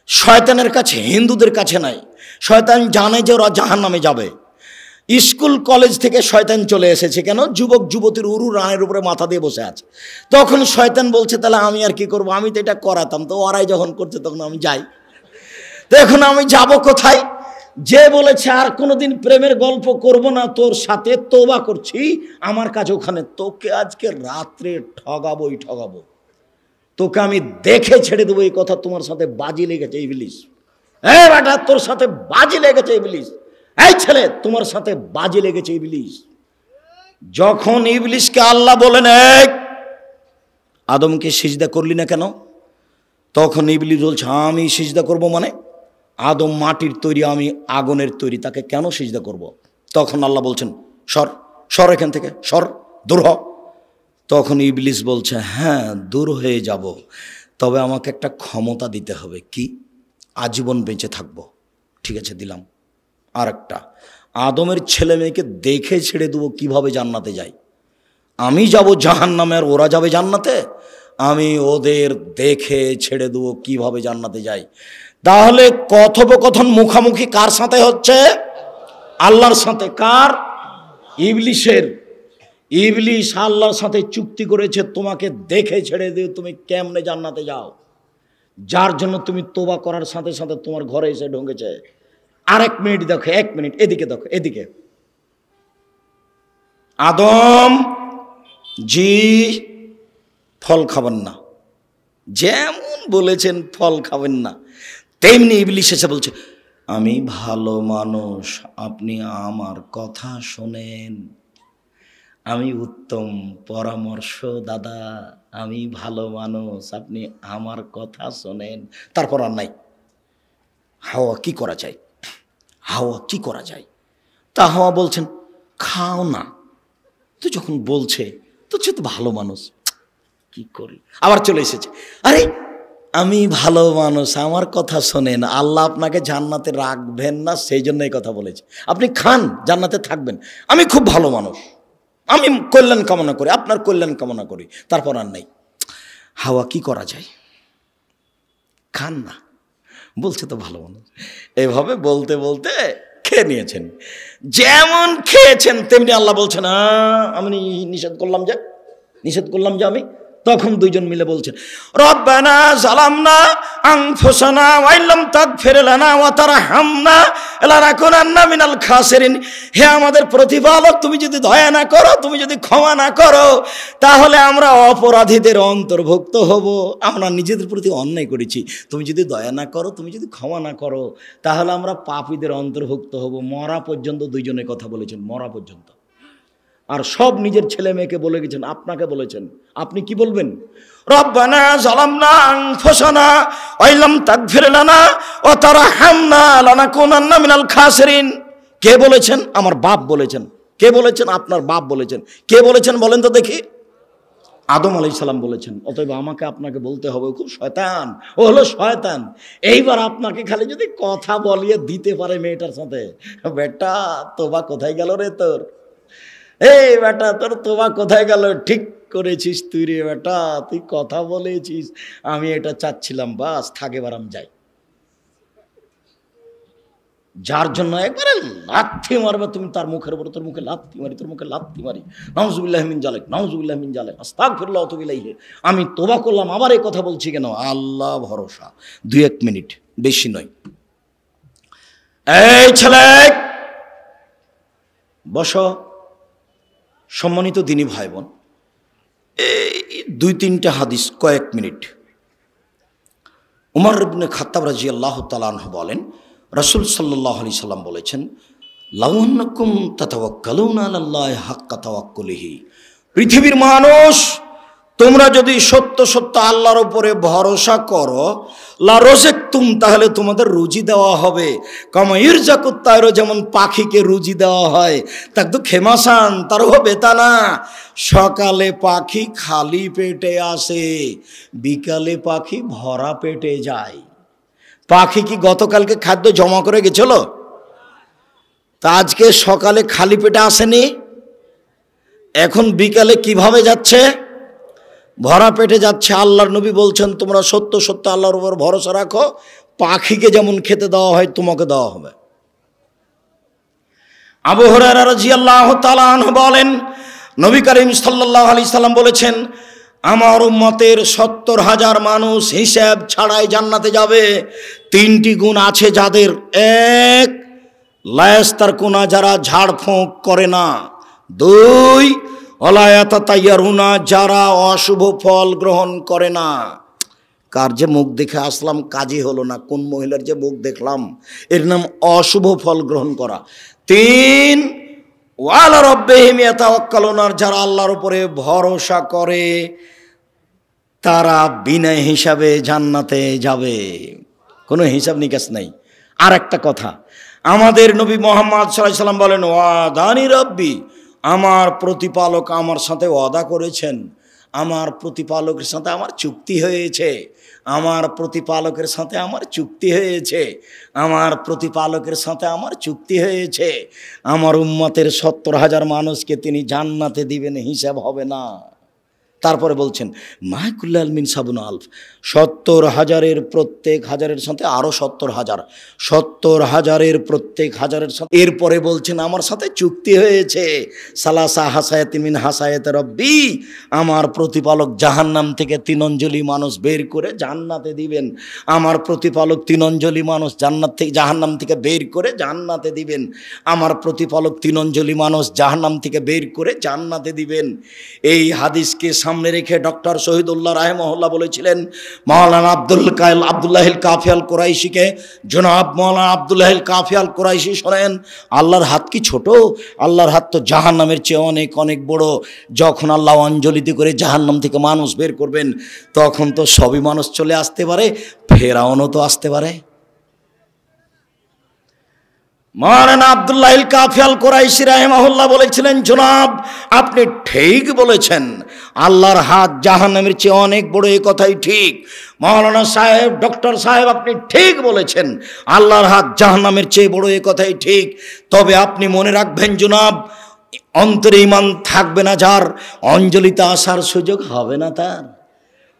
শয়তানের কাছে হিন্দুদের কাছে নাই। শয়তান জানে যে ওরা জাহান্নামে যাবে। স্কুল কলেজ থেকে শয়তান চলে এসেছে কেন? যুবক যুবতীর উরু রানের উপরে মাথা দিয়ে বসে আছে। তখন শয়তান বলছে, তাহলে আমি আর কি করবো, আমি তো এটা করাতাম, তো ওরাই যখন করছে তখন আমি যাই, তো এখন আমি যাব কোথায়? যে বলেছে আর কোনোদিন প্রেমের গল্প করব না তোর সাথে, তোবা করছি, আমার কাছে ওখানে, তোকে আজকে রাত্রে ঠগাবোই ঠগাবো, তোকে আমি দেখে ছেড়ে দেবো। এই কথা তোমার সাথে বাজি লেগেছে ইবলিস। এই বেটা, তোর সাথে বাজি লেগেছে ইবলিস। এই ছেলে, তোমার সাথে বাজি লেগেছে ইবলিস। যখন ইবলিসকে আল্লাহ বলেন এক আদমকে সিজদা করলি না কেন, তখন ইবলিস বলছে আমি সিজদা করব মানে? আদম মাটির তৈরি, আমি আগুনের তৈরি, তাকে কেন সিজদা করব? তখন আল্লাহ বলছেন সর, সর এখান থেকে, সর, দূর হ। তখন ইবলিস বলছে হ্যাঁ দূর হয়ে যাব, তবে আমাকে একটা ক্ষমতা দিতে হবে। কি? আজীবন বেঁচে থাকবো। ঠিক আছে, দিলাম। আর একটা, আদমের ছেলে মেয়েকে দেখে ছেড়ে দেবো কিভাবে জান্নাতে যায়। আমি যাব জাহান্নামে আর ওরা যাবে জান্নাতে, আমি ওদের দেখে ছেড়ে দেবো কিভাবে জান্নাতে যায়। তাহলে কথোপকথন মুখামুখি কার সাথে হচ্ছে? আল্লাহর সাথে। কার? ইবলিসের। ইবলিস আল্লাহর সাথে চুক্তি করেছে তোমাকে দেখে ছেড়ে দিয়ে তুমি কেমনে জান্নাতে যাও, যার জন্য তুমি তোবা করার সাথে সাথে তোমার ঘরে এসে ঢুকেছে। আর 1 মিনিট দেখো, 1 মিনিট এদিকে দেখো, এদিকে। আদম জি ফল খাবেন না, যেমন বলেছেন ফল খাবেন না, তেমনি ইবলিস এসে বলছে আমি ভালো মানুষ, আপনি আমার কথা শোনেন, আমি উত্তম পরামর্শ দাদা, আমি ভালো মানুষ, আপনি আমার কথা শোনেন। তারপর আর নাই। হাওয়া কি করা যায়? হাওয়া কি করা যায়? তা হাওয়া বলছেন খাও না। তো যখন বলছে তো সে তো ভালো মানুষ, কি করি? আবার চলে এসেছে, আরে আমি ভালো মানুষ, আমার কথা শোনেন, আল্লাহ আপনাকে জান্নাতে রাখবেন না, সেই জন্য এই কথা বলেছে। আপনি খান, জান্নাতে থাকবেন, আমি খুব ভালো মানুষ, আমি কল্যাণ কামনা করি, আপনার কল্যাণ কামনা করি। তারপর আর নাই। হাওয়া কি করা যায়? খান না, বলছে তো ভালো মানুষ। এভাবে বলতে বলতে খেয়ে নিয়েছেন। যেমন খেয়েছেন তেমনি আল্লাহ বলছেন আমি নিষেধ করলাম যে আমি। তখন দুইজন মিলে বলছেন রব্বানা জালামনা আনফুসানা ওয়া ইল্লাম তাগফির লানা ওয়া তারহামনা লানাকুনান্না মিনাল খাসিরিন। হে আমাদের প্রতিপালক, তুমি যদি দয়া না করো, তুমি যদি ক্ষমা না করো, তাহলে আমরা অপরাধীদের অন্তর্ভুক্ত হব। আমরা নিজেদের প্রতি অন্যায় করেছি, তুমি যদি দয়া না করো, তুমি যদি ক্ষমা না করো, তাহলে আমরা পাপীদের অন্তর্ভুক্ত হব। মরা পর্যন্ত দুইজনে কথা বলেছেন, মরা পর্যন্ত। আর সব নিজের ছেলে মেয়েকে বলে গেছেন, আপনাকে বলেছেন। আপনি কি বলবেন? রব্বানা যালামনা আনফুসানা ওয়া ইল্লাম তাগফির লানা ওয়া তারহামনা লানাকুনান্না মিনাল খাসিরিন। কে বলেছেন? আমার বাপ বলেছেন। কে বলেছেন? আপনার বাপ বলেছেন। কে বলেছেন বলেন তো দেখি? আদম আলাইহিস সালাম বলেছেন। অতএব আমাকে আপনাকে বলতে হবে, খুব শয়তান, ও হলো শয়তান। এইবার আপনাকে খালি যদি কথা বলিয়ে দিতে পারে মেয়েটার সাথে, বেটা তোবা কোথায় গেল রে তোর? এই বেটা তোর তোবা কোথায় গেল? ঠিক করেছিস তুই রে বেটা, তুই কথা বলেছিস, আমি এটা চাচ্ছিলাম, বাস থাক, এবার আমি যাই। যার জন্য একবারে লাথি মারবে তুমি তার মুখের উপর, তোর মুখে লাথি মারি, তোর মুখে লাথি মারি, নাউজুবিল্লাহি মিন জালিক, নাউজুবিল্লাহি মিন জালিক, আস্তাগফিরুল্লাহ ওয়া আতুবু ইলাইহি। আমি তোবা করলাম, আবার এই কথা বলছি কেন? আল্লাহ ভরসা। 2-1 মিনিট, বেশি নয়। এই ছেলে বসো। সম্মানিত দিনী ভাই বোন, এই 2-3টা হাদিস, কয়েক মিনিট। উমর ইবনে খাত্তাব রাদিয়াল্লাহু তাআলা আনহু বলেন, রাসূল সাল্লাল্লাহু আলাইহি সাল্লাম বলেছেন, লাউ আন্নাকুম তাতাওয়াক্কালুনা আলাল্লাহি হাক্কা তাওয়াক্কুলিহি। পৃথিবীর মানুষ, তোমরা যদি সত্য সত্য আল্লাহর উপরে ভরসা করো, লা রাযাকতুম, তাহলে তোমাদের রুজি দেওয়া হবে। কামা ইরযাকুত তায়রু, যেমন পাখিকে রুজি দেওয়া হয়। তাকদু খেমাসান, তার হবে তা না। সকালে পাখি খালি পেটে আসে, বিকালে পাখি ভরা পেটে যায়। পাখি কি গতকালকে খাদ্য জমা করে গেছিল? তা আজকে সকালে খালি পেটে আসেনি, এখন বিকালে কিভাবে যাচ্ছে? ভরা পেটে যাচ্ছে। আল্লাহর নবী বলছেন, তোমরা সত্য সত্য আল্লাহর উপর ভরসা রাখো, পাখিকে যেমন খেতে দেওয়া হয় তোমাকে দেওয়া হবে। আবু হুরায়রা রাদিয়াল্লাহু তাআলা আনহু বলেন, নবী করিম সাল্লাল্লাহু আলাইহি সাল্লাম বলেছেন, আমার উম্মতের 70,000 মানুষ হিসাব ছাড়াই জান্নাতে যাবে। 3টি গুণ আছে যাদের। 1, লায়াস্তার কোনা, যারা ঝাড়ফুঁক করে না। 2, অলায়াতাতাইয়ারুনা, যারা অশুভ ফল গ্রহণ করে না। কার যে মুখ দেখে আসলাম কাজই হলো না, কোন মহিলার যে মুখ দেখলাম, এর নাম অশুভ ফল গ্রহণ করা। 3, ওয়ালা রাব্বিহিম ইয়াতাওয়াক্কালুন, যারা আল্লাহর উপরে ভরসা করে তারা বিনা হিসাবে জান্নাতে যাবে, কোনো হিসাব নিকাশ নাই। আর একটা কথা, আমাদের নবী মুহাম্মদ সাল্লাল্লাহু আলাইহি সাল্লাম বলেন, ওয়াদানি রাব্বি, আমার প্রতিপালক আমার সাথে ওয়াদা করেছেন, আমার প্রতিপালকের সাথে আমার চুক্তি হয়েছে, আমার প্রতিপালকের সাথে আমার চুক্তি হয়েছে, আমার প্রতিপালকের সাথে আমার চুক্তি হয়েছে। আমার উম্মতের 70,000 মানুষকে তিনি জান্নাতে দিবেন, হিসাব হবে না। তারপরে বলছেন, মাহকুল্লাল মিন সাবুন আলফ, 70,000-এর প্রত্যেক হাজারের সাথে আরও 70,000, 70,000-এর প্রত্যেক হাজারের সাথে। এরপরে বলছেন, আমার সাথে চুক্তি হয়েছে, সালাসা হাসায়াতি মিন হাসায়াতি রব্বি, আমার প্রতিপালক জাহান্নাম থেকে 3 অঞ্জলি মানুষ বের করে জান্নাতে দিবেন। আমার প্রতিপালক 3 অঞ্জলি মানুষ জান্নাত থেকে জাহান্নাম থেকে বের করে জান্নাতে দিবেন। আমার প্রতিপালক 3 অঞ্জলি মানুষ জাহান্নাম থেকে বের করে জান্নাতে দিবেন। এই হাদিসকে সামনে রেখে ডক্টর শহীদুল্লাহ রাহিমাহুল্লাহ বলেছিলেন, মাওলানা আব্দুল্লাহিল কাফি আল কুরাইশিকে, জনাব মাওলানা আব্দুল্লাহিল কাফি আল কুরাইশি, শোনেন, আল্লাহর হাত কি ছোট? আল্লাহর হাত তো জাহান্নামের চেয়ে অনেক অনেক বড়। যখন আল্লাহ অঞ্জলিতে করে জাহান্নাম থেকে মানুষ বের করবেন, তখন তো সবই মানুষ চলে আসতে পারে, ফেরাউনও তো আসতে পারে। মাওলানা আব্দুল্লাহিল কাফি আল কুরাইশি রাহিমাহুল্লাহ বলেছিলেন, জনাব আপনি ঠিক বলেছেন, আল্লাহর হাত জাহান্নামের চেয়ে অনেক বড়, এই কথাই ঠিক। মাওলানা সাহেব, ডক্টর সাহেব, আপনি ঠিক বলেছেন, আল্লাহর হাত জাহান্নামের চেয়ে বড়, এই কথাই ঠিক। তবে আপনি মনে রাখবেন জনাব, অন্তরে ঈমান থাকবে না যার, অঞ্জলিতে আসার সুযোগ হবে না তার।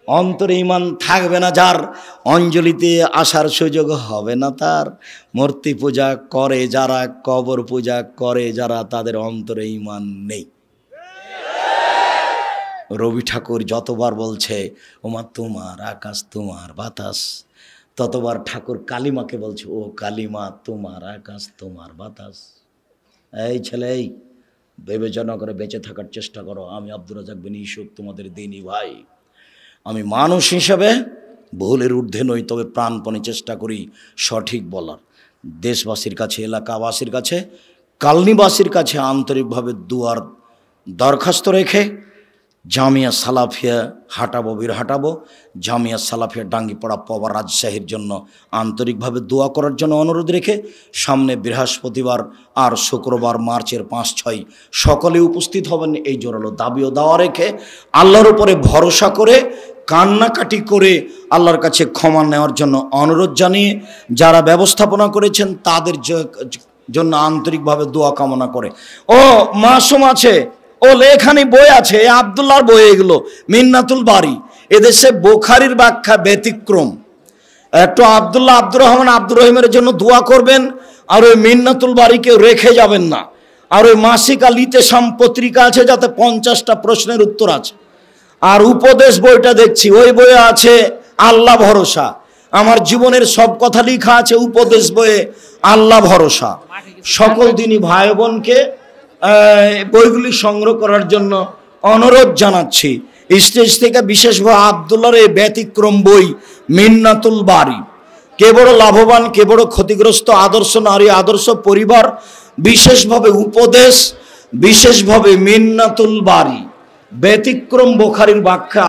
অন্তরে ঈমান থাকবে না যার, অঞ্জলিতে আসার সুযোগ হবে না তার। মূর্তি পূজা করে যারা, কবর পূজা করে যারা, তাদের অন্তরে ঈমান নেই। রবি ঠাকুর যতবার বলছে, ওমা তোমার আকাশ, তোমার বাতাস, ততবার ঠাকুর কালিমাকে বলছে, ও কালিমা, তোমার আকাশ তোমার বাতাস। এই ছেলে, এই বিবেচনা করে বেঁচে থাকার চেষ্টা করো। আমি আব্দুর রাজ্জাক বিন ইউসুফ, তোমাদের দিনী ভাই। আমি মানুষ হিসেবে ভুলের ঊর্ধ্বে নই, তবে প্রাণপণে চেষ্টা করি সঠিক বলার। দেশবাসীর কাছে, এলাকাবাসীর কাছে, কালনিবাসীর কাছে আন্তরিকভাবে দুয়ার দরখাস্ত রেখে জামিয়া সালাফিয়া হাঁটাবো, হাঁটাবো। জামিয়া সালাফিয়া ডাঙ্গিপাড়া পবা রাজশাহীর জন্য আন্তরিকভাবে দোয়া করার জন্য অনুরোধ রেখে, সামনে বৃহস্পতিবার আর শুক্রবার মার্চের 5-6 সকলে উপস্থিত হবেন, এই জোরালো দাবিও দেওয়া রেখে, আল্লাহর উপরে ভরসা করে কান্নাকাটি করে আল্লাহর কাছে ক্ষমা নেওয়ার জন্য অনুরোধ জানিয়ে, যারা ব্যবস্থাপনা করেছেন তাদের জন্য আন্তরিকভাবে দোয়া কামনা করে। ও মাসুম আছে, ও লেখানি বই আছে, আব্দুল্লাহর বই, এগুলো মিন্নাতুল বারি। এদেশে বোখারির ব্যাখ্যা ব্যতিক্রম। একটু আব্দুল্লাহ, আব্দুর রহমান, আব্দুর রহিমের জন্য দোয়া করবেন। আর ওই মিন্নাতুল বারিকে রেখে যাবেন না। আর ওই মাসিক আলিতে পত্রিকা আছে, যাতে 50টা প্রশ্নের উত্তর আছে। আর উপদেশ বইটা দেখছি, ওই বইয়ে আছে আল্লাহ ভরসা। আমার জীবনের সব কথা লেখা আছে উপদেশ বইয়ে, আল্লাহ ভরসা। সকল দিনই ভাই বোনকে বইগুলি সংগ্রহ করার জন্য অনুরোধ জানাচ্ছি। স্টেজ থেকে বিশেষভাবে আব্দুল্লাহর এই ব্যতিক্রম বই মিন্নাতুল বারি, কে বড় লাভবান, কে বড় ক্ষতিগ্রস্ত, আদর্শ নারী, আদর্শ পরিবার, বিশেষভাবে উপদেশ, বিশেষভাবে মিন্নাতুল বারি, ব্যতিক্রম বোখারির ব্যাখ্যা।